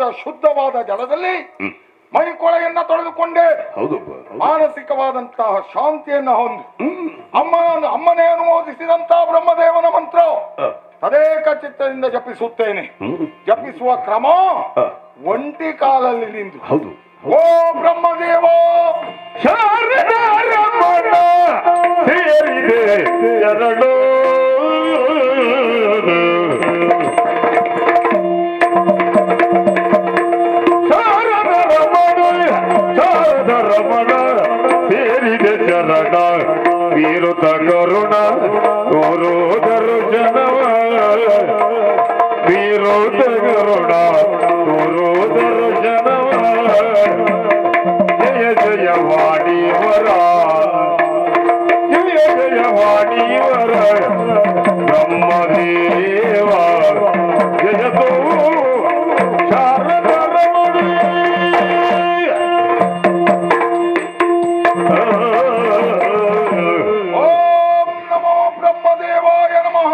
ನಿರ್ಮಲವಾದ ಶುದ್ಧವಾದ ಜಲದಲ್ಲಿ ಮೈಕೊಳೆಯನ್ನ ತೊಳೆದುಕೊಂಡೆ. ಮಾನಸಿಕವಾದಂತಹ ಶಾಂತಿಯನ್ನ ಹೊಂದಿ ಅಮ್ಮನೇ ಅನುಮೋದಿಸಿದಂತಹ ಬ್ರಹ್ಮದೇವನ ಮಂತ್ರ ತದೇಕ ಚಿತ್ತದಿಂದ ಜಪಿಸುತ್ತೇನೆ. ಜಪಿಸುವ ಕ್ರಮ ಒಂಟಿ ಕಾಲಲ್ಲಿ ನಿಂತು ಓ ಬ್ರಹ್ಮದೇವ ಎರಡು ರಮಣ ಸೇರಿದೆ ಚರಣ ವೀರುತ ಕರುಣ ತೋರೋದರು ಜನವ ವೀರುತ ಕರುಣ ತೋರೋದರು ಜನವ ಜಯ ಜಯ ವಾಣಿವರ ಜಯ ಜಯ ವಾಣಿವರ ಬ್ರಹ್ಮದೇವ ಜಯತೋ ಶಾರದ ರಮಣಿ. ಓಂ ನಮೋ ಬ್ರಹ್ಮದೇವಾಯ ನಮಃ.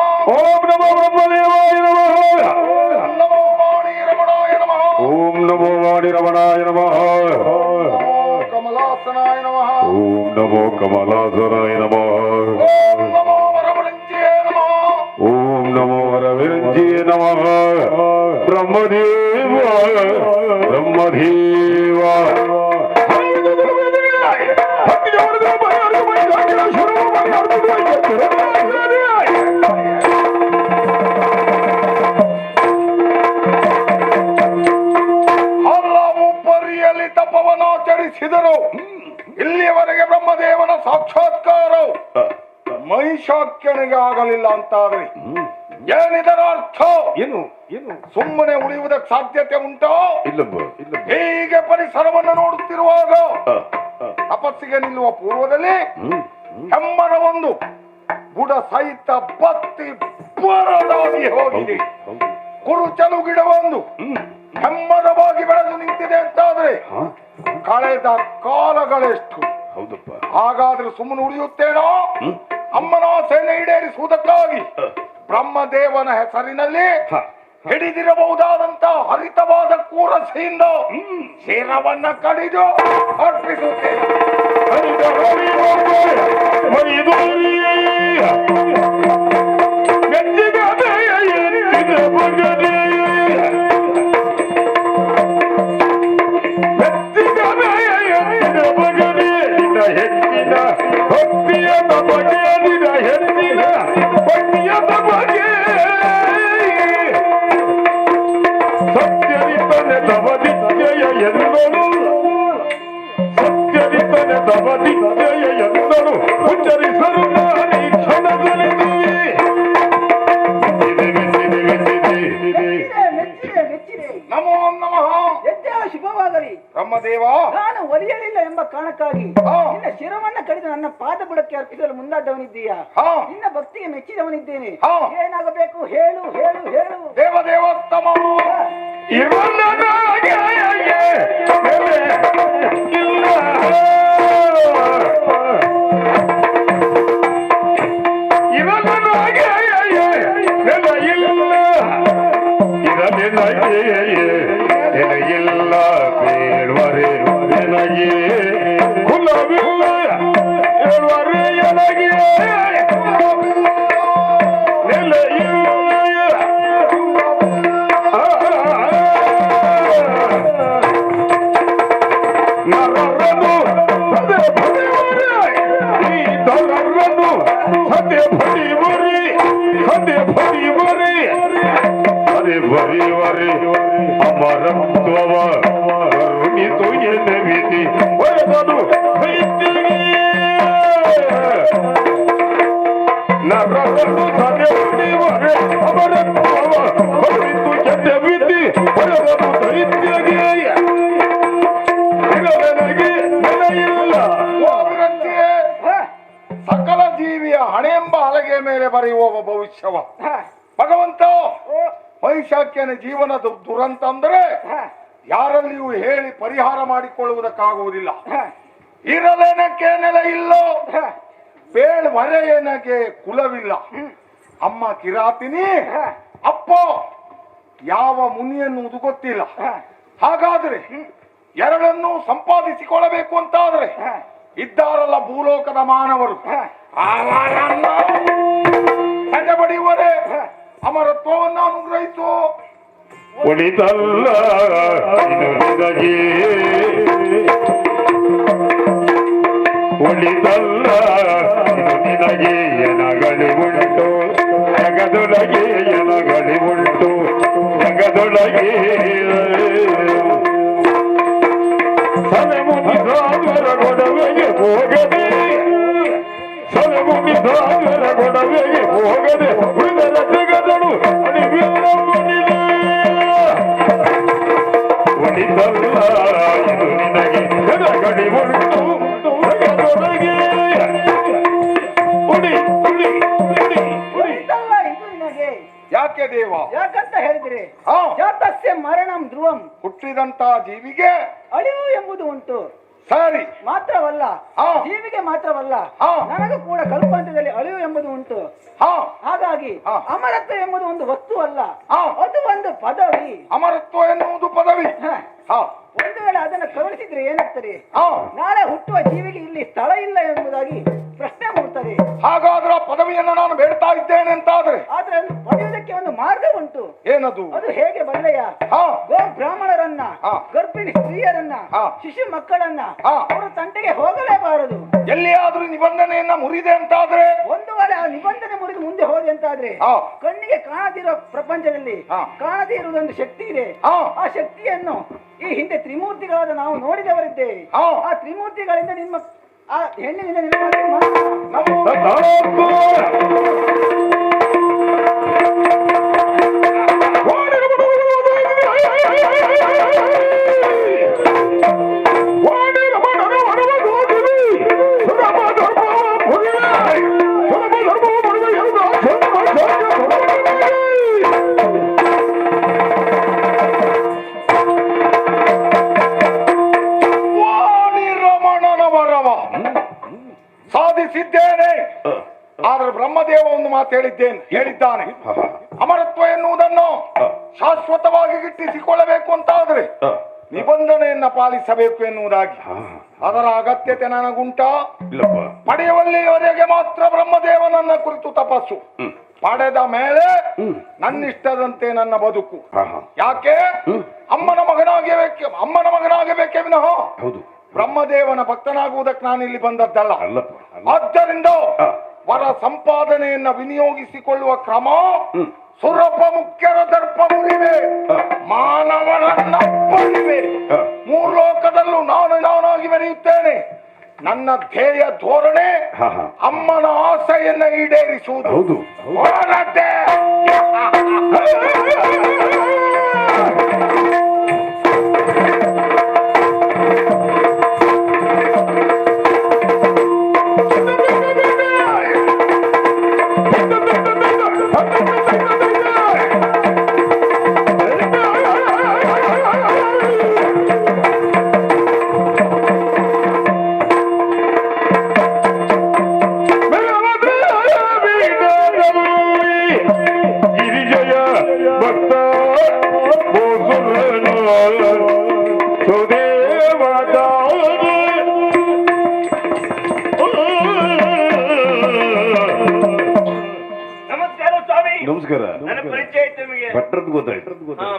ನಮೋ ವಾಣಿ ರಮಣಾಯ ನಮಃ. ಓಂ ನಮೋ ವಾಣಿ ರಮಣಾಯ ನಮಃ. ಕಮಲಾಸನಾಯ ನಮಃ. ಓಂ ನಮೋ ಕಮಲಾಸನಾಯ ನಮಃ. ಓಂ ನಮೋ ವರವಿರಂಚಿಯೇ ನಮಃ. ಓಂ ನಮೋ ವರವಿರಂಚಿಯೇ ನಮಃ. ಬ್ರಹ್ಮದೇವ ಬ್ರಹ್ಮದೇವ ಹಲವು ಪರಿಯಲ್ಲಿ ತಪವನ್ನಾಚರಿಸಿದರು. ಇಲ್ಲಿಯವರೆಗೆ ಬ್ರಹ್ಮದೇವನ ಸಾಕ್ಷಾತ್ಕಾರ ಮಹಿಷಾಖ್ಯನಿಗೆ ಆಗಲಿಲ್ಲ ಅಂತಾದ್ರೆ ಏನಿದರ ಅರ್ಥ? ಏನು ಏನು ಸುಮ್ಮನೆ ಉಳಿಯುವುದಕ್ಕೆ ಸಾಧ್ಯತೆ ಉಂಟೋ? ಇಲ್ಲಮ್ಮ. ಹೀಗೆ ಪರಿಸರವನ್ನು ನೋಡುತ್ತಿರುವಾಗ ತಪಸ್ಸಿಗೆ ನಿಲ್ಲುವ ಪೂರ್ವದಲ್ಲಿ ಹೆಮ್ಮರ ಒಂದು ಬುಡ ಸಹಿತ ಬತ್ತಿ ಬರದಾಗಿ ಹೋಗಿದೆ. ಕುರುಚಲು ಗಿಡವೊಂದು ಹೆಮ್ಮರವಾಗಿ ಬೆಳೆದು ನಿಂತಿದೆ ಅಂತಾದ್ರೆ ಕಳೆದ ಕಾಲಗಳೆಷ್ಟು. ಹಾಗಾದ್ರೆ ಸುಮ್ಮನೆ ಉಳಿಯುತ್ತೇನೋ? ಅಮ್ಮನ ಆಸೆಯನ್ನು ಈಡೇರಿಸುವುದಕ್ಕಾಗಿ ಬ್ರಹ್ಮದೇವನ ಹೆಸರಿನಲ್ಲಿ ಹಿಡಿದಿರಬಹುದಾದಂತ ಹರಿತವಾದ ಕೂರಸೆಯಿಂದ ಶಿರವನ್ನ ಕಡಿದು ಅರ್ಪಿಸುತ್ತೇನೆ. ನಮೋ ನಮಃ. ಶುಭವಾಗಲಿ ಬ್ರಹ್ಮದೇವ. ನಾನು ಒಲಿಯಲಿಲ್ಲ ಎಂಬ ಕಾರಣಕ್ಕಾಗಿ ನಿನ್ನ ಶಿರವನ್ನ ಕಡಿದು ನನ್ನ ಪಾದ ಬುಡಕ್ಕೆ ಅರ್ಪಿಸಲು ಮುಂದಾದವನಿದ್ದೀಯ. ನಿನ್ನ ಭಕ್ತಿಗೆ ಮೆಚ್ಚಿದವನಿದ್ದೇನೆ. ಏನಾಗಬೇಕು ಹೇಳು ಹೇಳು ಹೇಳು. ದೇವದೇವೋತ್ತಮ ಇಲ್ಲ ಬೇಡುವರೆ ನನಗೆ ಕುಲವಿಲ್ಲ ಹೇಳುವರೆ ನನಗೆ ನೆಲ ಇಲ್ಲ. ನರರನು ಸದೆ ಭಡಿವರೆ ಈ ದರರನು ಸದೆ ಭಡಿವರೆ ಸದೆ ಭಡಿವರೆ ಅರೆ ಭಡಿವರೆ ಅಮರತ್ವವ ಕರುಣಿತು ಎನ್ನವಿಧಿ ಒಳಗದು ನರರನು ಸದೆ ಭಡಿವರೆ ಅಮರತ್ವವ ಕರುಣಿತು ಎನ್ನವಿಧಿ ಒಳಗದು ದೈತ್ಯಗೆ ಸಕಲ ಜೀವಿಯ ಹಣೆ ಎಂಬ ಹಲಗೆ ಮೇಲೆ ಬರೆಯುವ ಭವಿಷ್ಯವ ಭಗವಂತ. ಮಹಿಷಾಖ್ಯನ ಜೀವನದ ದುರಂತ ಅಂದರೆ ಯಾರಲ್ಲಿಯೂ ಹೇಳಿ ಪರಿಹಾರ ಮಾಡಿಕೊಳ್ಳುವುದಕ್ಕಾಗುವುದಿಲ್ಲ. ಇರಲೇನಕ್ಕೆ ನೆಲೆ ಇಲ್ಲ, ಬೇಳ್ ಹೊರೆಯನಗೆ ಕುಲವಿಲ್ಲ. ಅಮ್ಮ ಕಿರಾತಿನಿ, ಅಪ್ಪ ಯಾವ ಮುನಿಯನ್ನುವುದು ಗೊತ್ತಿಲ್ಲ. ಹಾಗಾದ್ರೆ ಎರಡನ್ನೂ ಸಂಪಾದಿಸಿಕೊಳ್ಳಬೇಕು ಅಂತಾದ್ರೆ ಇದ್ದಾರಲ್ಲ ಭೂಲೋಕದ ಮಾನವರು ಅವರನ್ನು ಸೆರೆಬಡಿಯುವರೆ ಅಮರತ್ವವನ್ನು ಅನುಗ್ರಹಿಸು. ಉಳಿತಲ್ಲ ನಿನಗೆ ಉಳಿತಲ್ಲ ನಿನಗೆ ಎನಗಳಿ ಉಂಟು ಜಗದೊಳಗೆ ಎನಗಳಿ ಉಂಟು ಜಗದೊಳಗೆ ಸವೆ ಮುಗಿದಾದರ ಗೊಡವೆಗೆ ಹೋಗದೆ ಸವೆ ಮುಗಿದಾದರ ಗೊಡವೆಗೆ ಹೋಗದೆ ಉಳಿದರ ಜಗದಳು ಅಡಿವೀರಮ್ಮನಿಗೆ ಉಳಿತಲ್ಲ ಇದು ನಿನಗೆ ಎನಗಳಿ ಉಂಟು ಜಗದೊಳಗೆ ಉಳಿ ಉಳಿ ಉಳಿ ಉಳಿ. ಉಳಿತಲ್ಲ ಇದು ನಿನಗೆ. ಯಾಕೆ ದೇವ? ಯಾಕಂತ ಹೇಳಿದ್ರೆ ಹಾ. ಜಾತಸ್ಯ ಮರಣಂ ಧ್ರುವಂ, ಹುಟ್ಟಿದಂತ ಜೀವಿಗೆ ಅಳಿವು ಎಂಬುದು ಉಂಟು. ಸರಿ ಮಾತ್ರವಲ್ಲ, ಹಾ. ಜೀವಿಗೆ ಮಾತ್ರವಲ್ಲ, ಹಾ. ನನಗೂ ಕೂಡ ಕಲ್ಪಾಂತದಲ್ಲಿ ಅಳಿವು ಎಂಬುದು ಉಂಟು. ಹಾ ಹಾಗಾಗಿ ಹಾ. ಅಮರತ್ವ ಎಂಬುದು ಒಂದು ವಸ್ತು ಅಲ್ಲ, ಹಾ. ಅದು ಒಂದು ಪದವಿ. ಅಮರತ್ವ ಎನ್ನುವುದು ಪದವಿ. ಹ. ಹಾ ಒಂದು ವೇಳೆ ಅದನ್ನು ಕರುಣಿಸಿದ್ರೆ ಏನಾಗ್ತದೆ? ಹಾ ನಾಳೆ ಹುಟ್ಟುವ ಜೀವಿಗೆ ಇಲ್ಲಿ ಸ್ಥಳ ಇಲ್ಲ ಎಂಬುದಾಗಿ ಪ್ರಶ್ನೆ ಮೂಡ್ತದೆ. ಹಾಗಾದ್ರೆ ಆ ಪದವಿಯನ್ನು ನಾನು ಬೇಡ್ತಾ ಇದ್ದೇನೆ ಅಂತಾದ್ರೆ ಆದ್ರೆ ಅದನ್ನು ಪಡೆಯುವುದಕ್ಕೆ ಒಂದು ಮಾರ್ಗ ಉಂಟು. ಏನದು? ಅದು ಹೇಗೆ ಬಲ್ಲೆಯ? ಹಾ ಗೋ ಬ್ರಾಹ್ಮಣರನ್ನ, ಹಾ. ಗರ್ಭಿಣಿ ಸ್ತ್ರೀಯರನ್ನ, ಹಾ. ಶಿಶು ಮಕ್ಕಳನ್ನ ಹಾ. ಅವರ ತಂಟೆಗೆ ಹೋಗಲೇಬಾರದು. ಎಲ್ಲಿಯಾದ್ರೂ ನಿಬಂಧನೆಯನ್ನ ಮುರಿದೆ ಅಂತಾದ್ರೆ ಒಂದು ವೇಳೆ ಆ ನಿಬಂಧನೆ ಮುರಿದು ಮುಂದೆ ಹೋದೆ ಅಂತಾದ್ರೆ ಹಾ. ಕಣ್ಣಿಗೆ ಕಾಣದಿರೋ ಪ್ರಪಂಚದಲ್ಲಿ ಹಾ. ಕಾಣದೇ ಇರುವುದೊಂದು ಶಕ್ತಿ ಇದೆ. ಹಾ. ಆ ಶಕ್ತಿಯನ್ನು ಈ ಹಿಂದೆ ತ್ರಿಮೂರ್ತಿಗಳಾದ ನಾವು ನೋಡಿದವರಿದ್ದೇವೆ. ಹಾ. ಆ ತ್ರಿಮೂರ್ತಿಗಳಿಂದ ನಿಮ್ಮ ಆ ಹೆಣ್ಣಿನಿಂದ ನಿಮ್ಮ ಸಾಧಿಸಿದ್ದೇನೆ. ಆದ್ರೆ ಬ್ರಹ್ಮದೇವ ಒಂದು ಮಾತು ಹೇಳಿದ್ದಾನೆ, ಅಮರತ್ವ ಎನ್ನುವುದನ್ನು ಶಾಶ್ವತವಾಗಿ ಗಿಟ್ಟಿಸಿಕೊಳ್ಳಬೇಕು ಅಂತಾದ್ರೆ ನಿಬಂಧನೆಯನ್ನ ಪಾಲಿಸಬೇಕು ಎನ್ನುವುದಾಗಿ. ಅದರ ಅಗತ್ಯತೆ ನನಗುಂಟಾ? ಪಡೆಯುವಲ್ಲಿಯವರೆಗೆ ಮಾತ್ರ ಬ್ರಹ್ಮದೇವನನ್ನ ಕುರಿತು ತಪಸ್ಸು, ಪಡೆದ ಮೇಲೆ ನನ್ನಿಷ್ಟದಂತೆ ನನ್ನ ಬದುಕು. ಯಾಕೆ? ಅಮ್ಮನ ಮಗನಾಗಬೇಕೇ ವಿನಃ ಬ್ರಹ್ಮದೇವನ ಭಕ್ತನಾಗುವುದಕ್ಕೆ ನಾನು ಇಲ್ಲಿ ಬಂದದ್ದಲ್ಲ. ಆದ್ದರಿಂದ ವರ ಸಂಪಾದನೆಯನ್ನ ವಿನಿಯೋಗಿಸಿಕೊಳ್ಳುವ ಕ್ರಮ ಸುರಪ ಮುಖ್ಯರ ದರ್ಪ ಮುರಿವೆ, ಮಾನವರನ್ನಪ್ಪಳಿವೆ. ಮೂರ್ಲೋಕದಲ್ಲೂ ನಾನಾಗಿ ಮೆರೆಯುತ್ತೇನೆ. ನನ್ನ ಧ್ಯೇಯ ಧೋರಣೆ ಅಮ್ಮನ ಆಸೆಯನ್ನ ಈಡೇರಿಸುವುದು. ಹೋರಾಟೆ. ನಮಸ್ಕಾರ. ನನ್ನ ಪರಿಚಯ ಆಯ್ತು ನಿಮಗೆ? ಭಟ್ರದ್ದು ಗೊತ್ತಾಯ್ತು.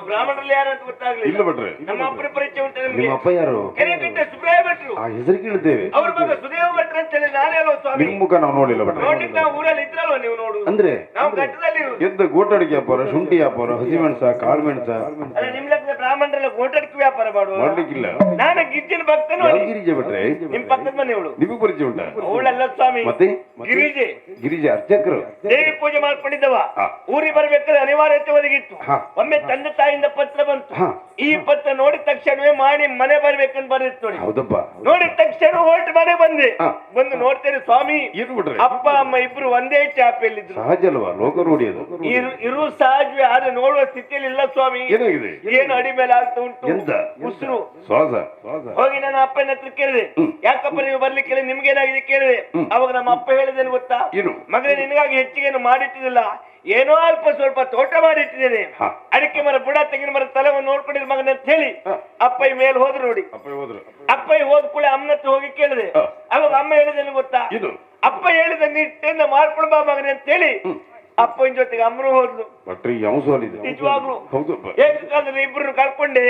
ಬ್ರಾಹ್ಮಣರಲ್ಲಿ ಯಾರು ಅಂತ ಗೊತ್ತಾಗ್ಲಿಲ್ಲ. ಇಲ್ಲ ಭಟ್ರೆ, ನಮ್ಮ ಅಪ್ಪನ ಪರಿಚಯ ಉಂಟು ನಿಮಗೆ? ನಿಮ್ಮ ಅಪ್ಪ ಯಾರು? ಕೆರೆಕಟ್ಟೆ ಸುಬ್ರಾಯ ಭಟ್ರು. ಆ ಹೆಸರು ಕೇಳಿದ್ದೇವೆ. ಅವ್ರ ಮಗ ಸುದೇವ ಭಟ್ರು ಅಂತ ಹೇಳಿ ನಾನೇ ಅಲ್ವ ಸ್ವಾಮಿ? ನಿಮ್ ಮುಖ ನಾವು ನೋಡಿಲ್ಲ ಭಟ್ರೆ. ನೋಡ್ಲಿಕ್ಕೆ ನಾವು ಊರಲ್ಲಿ ಇದ್ರಲ್ವ ನೀವು ನೋಡು? ಅಂದ್ರೆ ನಾವು ಘಟ್ಟದಲ್ಲಿ ಎಂತ ಗೋಟಾಡಿಕೆ ವ್ಯಾಪಾರ, ಶುಂಠಿ ವ್ಯಾಪಾರ, ಹಸಿಮೆಣಸ, ಕಾಳುಮೆಣಸ? ಅಲ್ಲ, ನಿಮ್ ಲೆಕ್ಕದ ಬ್ರಾಹ್ಮಣರೆಲ್ಲ ಗೋಟಕ್ಕೆ ವ್ಯಾಪಾರ ಮಾಡುವ? ಮಾಡ್ಲಿಕ್ಕಿಲ್ಲ. ನಾನು ಗಿಜ್ಜಿನ ಭಕ್ತನು. ಯಾವ ಗಿರಿಜೆ ಭಟ್ರೆ? ನಿಮ್ ಪಕ್ಕದ ಮನೆಯವಳು. ನಿಮಗೆ ಪರಿಚಯ ಉಂಟಾ? ಅವಳಲ್ಲ ಸ್ವಾಮಿ, ಮತ್ತೆ ಗಿರಿಜೆ. ಗಿರಿಜೆ ಅರ್ಚಕರು. ದೇವಿ ಪೂಜೆ ಮಾಡ್ಕೊಂಡಿದ್ದವ. ಊರಿಗೆ ಬರ್ಬೇಕಾದ್ರೆ ಅನಿವಾರ್ಯತೆ ಒದಗಿತ್ತು. ಒಮ್ಮೆ ತಂದೆ ತಾಯಿಯಿಂದ ಪತ್ರ ಬಂತು. ಈ ಪತ್ರ ನೋಡಿದ ತಕ್ಷಣವೇ ಮಾಡಿ ಮನೆ ಬರ್ಬೇಕಂತ ಬರೆದಿತ್ತು ನೋಡಿ. ಹೌದಪ್ಪ. ನೋಡಿದ ತಕ್ಷಣ ಹೊರಟು ಮನೆ ಬಂದೆ. ಬಂದು ನೋಡ್ತೇನೆ ಸ್ವಾಮಿ, ಏನು ಬಿಟ್ರೆ ಅಪ್ಪ ಅಮ್ಮ ಇಬ್ರು ಒಂದೇ ಚಾಪೆಯಲ್ಲಿದ್ರು. ಸಹಜ ಅಲ್ವಾ, ಲೋಕ ನೋಡಿ ಅದು. ಇರು ಸಹಜವೇ, ಆದ್ರೆ ನೋಡುವ ಸ್ಥಿತಿಯಲ್ಲಿ ಇಲ್ಲ ಸ್ವಾಮಿ. ಏನಾಗಿದೆ? ಏನು ಅಡಿ ಮೇಲೆ ಆಗ್ತಾ ಉಂಟು, ಎಂತ ಉಸಿರು. ಶ್ವಾಸ. ಹೋಗಿ ನನ್ನ ಅಪ್ಪನ ಹತ್ರ ಕೇಳಿದೆ, ಯಾಕಪ್ಪ ನೀವು ಬರ್ಲಿಕ್ಕಿಲ್ಲ, ನಿಮ್ಗೇನಾಗಿದೆ ಕೇಳಿದೆ. ಅವಾಗ ನಮ್ಮ ಅಪ್ಪ ಹೇಳಿದೇನು ಗೊತ್ತಾ? ಏನು? ಮಗನೇ, ನಿನಗಾಗಿ ಹೆಚ್ಚಿಗೆ ಮಾಡಿಟ್ಟಿದ್ದಿಲ್ಲ, ಏನೋ ಅಲ್ಪ ಸ್ವಲ್ಪ ತೋಟ ಮಾಡಿಟ್ಟಿದ್ದೇನೆ. ಹಾ. ಅಡಿಕೆ ಮರ ಬುಡ ತೆಂಗಿನ ಮರ ತಲೆವನ್ನು ನೋಡ್ಕೊಂಡಿರ್ ಮಗನ ಅಂತ ಹೇಳಿ ಅಪ್ಪಯ್ಯ ಮೇಲೆ ಹೋದ್ರು ನೋಡಿ. ಅಪ್ಪ ಹೋದ್ರು. ಅಪ್ಪಯ್ಯ ಹೋದ್ ಕೂಡಲೇ ಅಮ್ಮನ ಹತ್ರ ಹೋಗಿ ಕೇಳಿದೆ. ಅವಾಗ ಅಮ್ಮ ಹೇಳಿದೇನು ಗೊತ್ತಾ? ಇದು ಅಪ್ಪ ಹೇಳಿದ ನಿಟ್ಟಿಂದ ಮಾಡ್ಕೊಂಡು ಬಾ ಮಗನ ಅಂತ ಹೇಳಿ ಅಪ್ಪನ ಜೊತೆಗೆ ಅಮ್ಮರು ಹೋದ್ಲು. ಬಟ್ರಿ ಯಮಸೋಲಿದೆ ನಿಜವಾಗ್ಲು ಹೌದಪ್ಪ. ಏಕಕಾಲದಲ್ಲಿ ಇಬ್ರು ಕರ್ಕೊಂಡೆ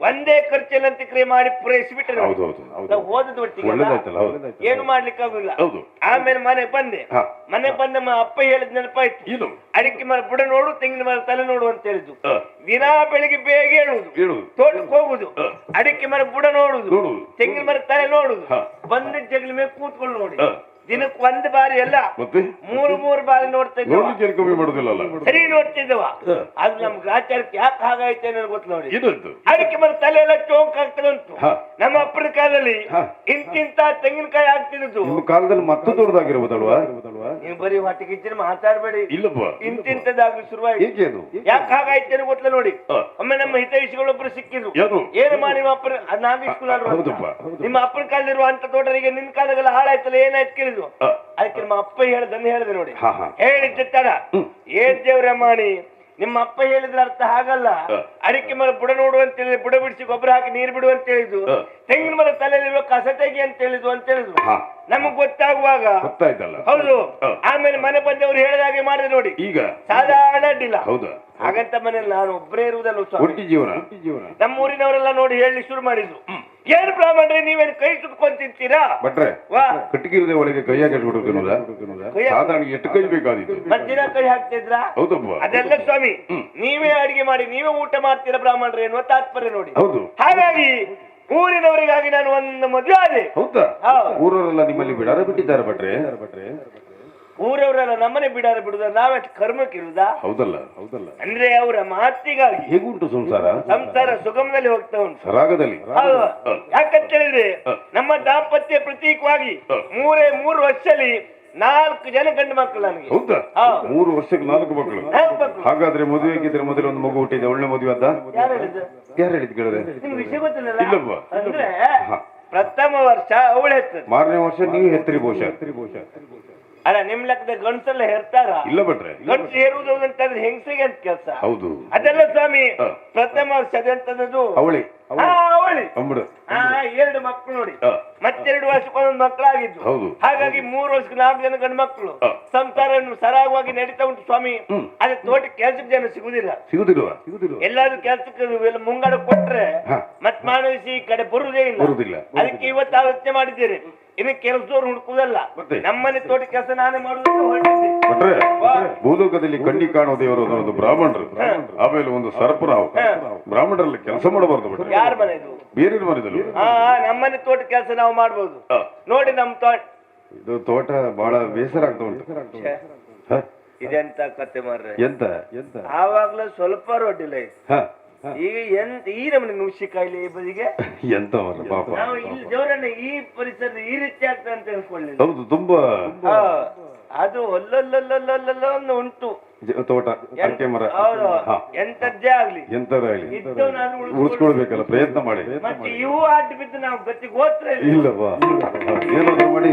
ಒಂದೇ ಖರ್ಚಲ್ಲಂತ ಕ್ರಿಯೆ ಮಾಡಿ ಪೂರೈಸಿಬಿಟ್ರೆ ಹೌದು ಹೌದು ಹೌದು ಓದದ್ ಒಟ್ಟಿಗೆ ಒಳ್ಳೇದಾಯ್ತಲ್ಲ ಹೌದು ಏನು ಮಾಡ್ಲಿಕ್ಕಾಗಿಲ್ಲ. ಹೌದು. ಆಮೇಲೆ ಮನೆಗೆ ಬಂದೆ. ಹಾ. ಮನೆ ಬಂದ ಅಪ್ಪ ಹೇಳಿದ ನೆನಪಾಯ್ತು. ಇದು ಅಡಿಕೆ ಮರ ಬುಡ ನೋಡು ತೆಂಗಿನ ಮರ ತಲೆ ನೋಡು ಅಂತ ಹೇಳಿದ್ದು. ದಿನಾ ಬೆಳಿಗ್ಗೆ ಬೇಗ ಹೇಳುದು, ಹೇಳುದು, ತೋಟಕ್ಕೆ ಹೋಗುದು, ಅಡಿಕೆ ಮರ ಬುಡ ನೋಡುದು, ನೋಡುದು, ತೆಂಗಿನ ಮರ ತಲೆ ನೋಡುದು, ಹಾ. ಬಂದ ಜಗಲಿ ಮೇಲೆ ಕೂತ್ಕೊಂಡು ನೋಡಿ. ದಿನಕ್ಕೆ ಒಂದು ಬಾರಿ ಅಲ್ಲ ಮತ್ತೆ ಮೂರು ಬಾರಿ ನೋಡ್ತಾ ಇದ್ದವ. ನೋಡ್ಲಿಕ್ಕೆ ಏನು ಕಮ್ಮಿ ಮಾಡುದಿಲ್ಲಲ್ಲ. ಸರಿ ನೋಡ್ತಿದ್ದವ. ಅದು ನಮ್ ಗ್ರಾಚಾರಕ್ಕೆ ಯಾಕೆ ಹಾಗಾಯ್ತು ಅನ್ನೋದು ಗೊತ್ತು ನೋಡಿ. ಇದು ಅಡಿಕೆ ಮರ ತಲೆ ಎಲ್ಲ ಚೋಂಕ್ ಆಗ್ತದಂತು. ಹಾ. ನಮ್ಮ ಅಪ್ಪನ ಕಾಲದಲ್ಲಿ ಹಾ. ಇಂತಿಂತ ತೆಂಗಿನಕಾಯಿ ಆಗ್ತಿದ್ದು. ನಿಮ್ಮ ಕಾಲದಲ್ಲಿ ಮತ್ತೆ ದೊಡ್ಡದಾಗಿರ್ಬೋದಲ್ವಾ? ನೀವು ಬರೀ ಹೊಟ್ಟೆಗೆ ಇಚ್ಚಿನ ಮಾತಾಡ್ಬೇಡಿ. ಇಲ್ಲಪ್ಪ. ಇಂತಿಂತದಾಗ್ಲಿ ಶುರುವಾಯ್ತು. ಹೇಗೆ ಅದು ಯಾಕೆ ಹಾಗಾಯ್ತು ಅನ್ನೋ ಗೊತ್ತಲ್ಲ ನೋಡಿ. ಹಾ. ಒಮ್ಮೆ ನಮ್ಮ ಹಿತೈಷಿಗಳೊಬ್ರು ಸಿಕ್ಕಿದ್ರು. ಏನು ಏನು ಮಾಡಿ ನಿಮ್ಮ ಅಪ್ಪನ ನಾವೇ ಸ್ಕೂಲ್ ಹೌದಪ್ಪ. ನಿಮ್ಮ ಅಪ್ಪನ ಕಾಲದಲ್ಲಿರುವ ಅಂತ ತೋಟರಿಗೆ ನಿನ್ ಕಾಲದಲ್ಲ ಹಾಳಾಯ್ತಲ್ಲ ಏನಾಯ್ತು ಕೇಳಿದ್ರು. ಅದಕ್ಕೆ ನಮ್ಮ ಅಪ್ಪ ಹೇಳ್ದನ್ನು ಹೇಳಿದೆ ನೋಡಿ. ಹಾ, ಹಾ. ಹೇಳಿದ್ದ ತಡ ಏನ್ ದೇವ್ರ ಮಾಡಿ ನಿಮ್ಮ ಅಪ್ಪ ಹೇಳಿದ್ರ ಅರ್ಥ ಹಾಗಲ್ಲ. ಅಡಿಕೆ ಮರ ಬುಡ ನೋಡು ಅಂತ ಹೇಳಿದ್ರು, ಬುಡ ಬಿಡಿಸಿ ಗೊಬ್ಬರ ಹಾಕಿ ನೀರು ಬಿಡು ಅಂತ ಹೇಳಿದ್ರು. ತೆಂಗಿನ ಮರ ತಲೆಯಲ್ಲಿರುವ ಕಸ ತೆಗಿ ಅಂತ ಹೇಳಿದ್ರು ಅಂತ ಹೇಳಿದ್ರು. ನಮಗ್ ಗೊತ್ತಾಗುವಾಗ ಗೊತ್ತಾಯ್ತಲ್ಲ. ಹೌದು. ಆಮೇಲೆ ಮನೆ ಬಂದವರು ಹೇಳಿದಾಗೆ ಮಾಡಿದ್ರೆ ನೋಡಿ. ಈಗ ಸಾಧಾರಣ ಅಡ್ಡಿಲ್ಲ. ಹೌದಾ? ಹಾಗಂತ ಮನೇಲಿ ನಾನು ಒಬ್ಬರೇ ಇರುವುದಲ್ಲ ಸ್ವಾಮಿ. ಒಟ್ಟಿ ಜೀವನ. ನಮ್ಮ ಊರಿನವರೆಲ್ಲ ನೋಡಿ ಹೇಳಿ ಶುರು ಮಾಡಿದ್ರು. ಏನ್ ಬ್ರಾಹ್ಮಣ್ರೆ ನೀವೇನು ಕೈ ಸುಟ್ಕೊಂಡ್ ತಿಂತೀರಾ? ಬಟ್ರೆ ವಾ ಕಟ್ಟಿಗೆ ಒಳಗೆ ಕೈಯಾಗ ಇಟ್ಬಿಡುತ್ತೇನಲ್ಲ. ಸಾಧಾರಣ ಎಷ್ಟು ಕೈ ಬೇಕಾದಿತ್ತು. ಮತ್ತಿನ ಕೈ ಹಾಕ್ತಿದ್ರ? ಹೌದಪ್ಪ. ಅದೆಲ್ಲ ಸ್ವಾಮಿ ನೀವೇ ಅಡಿಗೆ ಮಾಡಿ ನೀವೇ ಊಟ ಮಾಡ್ತೀರಾ ಬ್ರಾಹ್ಮಣರೇ ಎನ್ನುವ ತಾತ್ಪರ್ಯ ನೋಡಿ. ಹೌದು. ಹಾಗಾಗಿ ಊರಿನವರಿಗಾಗಿ ನಾನು ಒಂದು ಮದುವೆ ಆದೆ. ಹೌದಾ? ಊರವರೆಲ್ಲ ನಿಮ್ಮಲ್ಲಿ ಬಿಡಾರ ಬಿಟ್ಟಿದ್ದಾರೆ ಬಟ್ರೆ. ಊರವರೆಲ್ಲ ನಮ್ಮನೆ ಬಿಡಾರ ಬಿಡುದ ನಾವೇ ಕರ್ಮಕ್ಕಿರುವುದಾ? ಹೌದಲ್ಲ ಹೌದಲ್ಲ. ಅಂದ್ರೆ ಅವರ ಮಾತಿಗಾಗಿ ಹೇಗುಂಟು ಸಂಸಾರ? ಸಂಸಾರ ಸುಗಮದಲ್ಲಿ ಹೋಗ್ತಾ ಉಂಟು. ಸರಾಗದಲ್ಲಿ. ಹೌದು. ಯಾಕಂತ ಹೇಳಿದ್ರೆ ನಮ್ಮ ದಾಂಪತ್ಯ ಪ್ರತೀಕವಾಗಿ ಮೂರು ವರ್ಷದಲ್ಲಿ 4 ಜನ ಗಂಡು ಮಕ್ಕಳು ನನಗೆ. ಹೌದಾ? 3 ವರ್ಷಕ್ಕೆ 4 ಮಕ್ಕಳು. ಹಾಗಾದ್ರೆ ಮದುವೆ ಆಗಿದ್ರೆ ಮೊದಲು ಒಂದು ಮಗು ಹುಟ್ಟಿದೆ. ಒಳ್ಳೆ ಮದುವೆ ಅದ? ಯಾರು ಹೇಳಿದ್ರು? ಯಾರು ಹೇಳಿದ್ ಕೇಳಿದ್ರೆ? ನಿಮ್ಗೆ ವಿಷಯ ಗೊತ್ತಿಲ್ಲ? ಇಲ್ಲಪ್ಪ. ಅಂದ್ರೆ ಪ್ರಥಮ ವರ್ಷ ಅವಳು ಹೆತ್ತದ. ಮಾರನೇ ವರ್ಷ ನೀವು ಹೆತ್ತರಿ ಬಹುಶಃ. ಅಲ್ಲ ನಿಮ್ ಲೆಕ್ಕದ ಗಂಡಸೆಲ್ಲ ಹೆರ್ತಾರ? ಇಲ್ಲ ಬಟ್ರೆ. ಗಂಡಸು ಹೇರುವುದು ಅಂತಂದ್ರೆ ಹೆಂಗಸಿಗೆ ಅಂತ ಕೆಲಸ. ಹೌದು. ಅದೆಲ್ಲ ಸ್ವಾಮಿ ಪ್ರಥಮ ವರ್ಷ ಅದೆಂತದ್ದು ಅವಳಿ ಅವಳಿ ಅಂಬುಡು. 2 ಮಕ್ಕಳು ನೋಡಿ. ಮತ್ತೆರಡು ವರ್ಷಕ್ಕೊಂದೊಂದು ಮಕ್ಕಳಾಗಿದ್ದು. ಹೌದು. ಹಾಗಾಗಿ 3 ವರ್ಷಕ್ಕೆ 4 ಜನ ಗಂಡು ಮಕ್ಕಳು. ಸಂಸಾರ ಸರಾಗವಾಗಿ ನಡೀತಾ ಉಂಟು ಸ್ವಾಮಿ. ಅದೇ ತೋಟಕ್ಕೆ ಕೆಲ್ಸಕ್ಕೆ ಜನ ಸಿಗುದಿಲ್ಲ. ಎಲ್ಲಾದ್ರೂ ಕೆಲ್ಸಕ್ಕೆ ಮುಂಗಡ ಕೊಟ್ರೆ ಮತ್ ಮಾನವಿಸಿ ಈ ಕಡೆ ಬರುವುದೇ ಇಲ್ಲ. ಅದಕ್ಕೆ ಇವತ್ತು ಆಲೋಚನೆ ಮಾಡಿದ್ದೇನೆ, ಇನ್ನು ಕೆಲಸದವ್ರು ಹುಡುಕುದಲ್ಲ, ನಮ್ಮನೆ ತೋಟ ಕೆಲಸ ನಾನೇ ಮಾಡುವುದು. ಭೂಲೋಕದಲ್ಲಿ ಕಣ್ಣಿ ಕಾಣುವ ದೇವರು ಒಂದು ಬ್ರಾಹ್ಮಣರು, ಆಮೇಲೆ ಒಂದು ಸರ್ಪರಾವ್. ಬ್ರಾಹ್ಮಣರಲ್ಲಿ ಕೆಲಸ ಮಾಡಬಾರ್ದು. ಯಾರ ಮನೆ ಇದು? ಬೇರೆ ಮನೆದಲ್ಲಿ. ನಮ್ಮನೆ ತೋಟ ಕೆಲಸ ನಾವು ಮಾಡ್ಬೋದು ನೋಡಿ. ನಮ್ ತೋಟ ಇದು ತೋಟ ಬಹಳ ಬೇಸರ ಆಗ್ತಾ ಉಂಟು. ಇದೆಂತ ಕತೆ ಮಾರ್ರೆ. ಎಂತ ಆವಾಗ್ಲೂ ಸ್ವಲ್ಪ ರೊಡ್ಡಿಲ್ಲ. ಈಗ ಈ ನಮ್ಮನೆ ನುಸಿ ಕಾಯಿಲೆ ಈ ಬದಿಗೆ ಎಂತ ಪಾಪ. ನಾವು ಇಲ್ಲಿ ದೇವರನ್ನ ಈ ಪರಿಸರ ಈ ರೀತಿ ಆಗ್ತದೆ ಅಂತ ಅನ್ಕೊಳ್ಳಿಲ್ಲ. ಹೌದು, ತುಂಬಾ ಅದು ಒಲ್ಲೊಲ್ಲೊಲ್ಲೊಲ್ಲ ಒಂದು ಉಂಟು ತೋಟ, ಅಡಿಕೆ ಮರ. ಎಂತದ್ದೇ ಆಗ್ಲಿ ಉಳಿಸ್ಕೊಳ್ಬೇಕಲ್ಲ, ಪ್ರಯತ್ನ ಮಾಡಿ. ಮತ್ತೆ ಇವು ಆಟ ಬಿದ್ದು ನಾವು ಗತಿ ಗೋತ್ರ ಇಲ್ಲವಾ? ಏನಾದ್ರು ಮಾಡಿ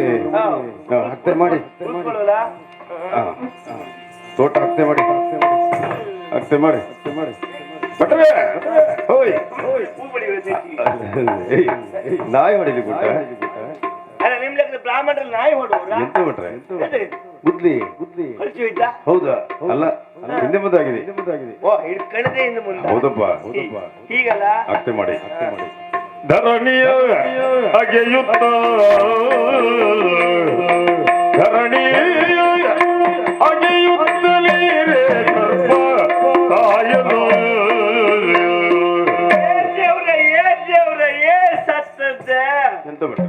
ಹತ್ತೆ ಮಾಡಿ ತೋಟ ಹತ್ತೆ ಮಾಡಿ ಹತ್ತೆ ಮಾಡಿ ನಾಯಿ ಹೊಡಿಲಿ ಗುಡ್ಡ. ನಿಮ್ ಲೆಕ್ಕ ಬ್ರಾಹ್ಮಣರಲ್ಲಿ ನಾಯಿ ಹೊಡುವ ಎಂತ ಬಿಟ್ರೆ ಗುದ್ಲಿ ಗುದ್ಲಿ. ಹೌದಾ? ಅಲ್ಲ, ಹಿಂದೆ ಮುಂದಾಗಿದೆ. ಓ ಹಿಡ್ಕಣದೆ ಹಿಂದೆ ಮುಂದೆ. ಹೌದಪ್ಪ ಹೀಗಲ್ಲ ಹತ್ತೆ ಮಾಡಿ ಧರಣಿಯ ಅಗೆಯುತ್ತ ಧರಣಿಯ ಅಗೆಯುತ್ತಲೇ ತಾಯನು ಎಂತ ಬಿಟ್ರೆ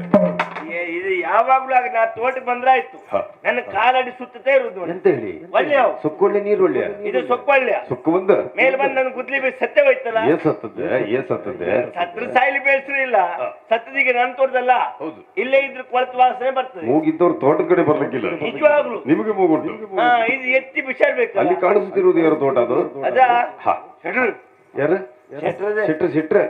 ಇದು ಯಾವಾಗ್ಲೂ ಆಗ ನಾ ತೋಟಕ್ಕೆ ಬಂದ್ರಾಯ್ತು ನನ್ನ ಕಾಲಡಿ ಸುತ್ತೇ ಇರುದು. ಎಂತ ಹೇಳಿ? ಒಳ್ಳೆ ಸೊಕ್ಕೊಳ್ಳೆ ನೀರು ಒಳ್ಳೆ ಇದು ಸೊಕ್ಕೊಳ್ಳೆ ಸೊಕ್ಕು ಬಂದ ಮೇಲೆ ಬಂದು ನನ್ ಗುದ್ಲಿ ಬಿ ಸತ್ಯ ಹೋಯ್ತಲ್ಲ. ಸತ್ತದೆ ಸತ್ರ ಸಾಯಿಲಿ ಬೇಸರು ಇಲ್ಲ. ಸತ್ತದೀಗ ನನ್ ತೋಟದಲ್ಲ, ಇಲ್ಲೇ ಇದ್ರ ಕೊಳತು ವಾಸನೆ ಬರ್ತದೆ. ಮೂಗಿದ್ದವ್ರು ತೋಟದ ಕಡೆ ಬರ್ಲಿಕ್ಕಿಲ್ಲ ನಿಜವಾಗ್ಲು. ನಿಮಗೆ ಮೂಗುಂಟು. ಇದು ಎತ್ತಿ ಬಿಸಾಡ್ಬೇಕು. ಅಲ್ಲಿ ಕಾಣಿಸುತ್ತಿರುವುದು ಯಾರು ತೋಟ? ಅದು ಅದ ಯಾರು? ಶೆಟ್ರದೇ. ಶೆಟ್ರೆ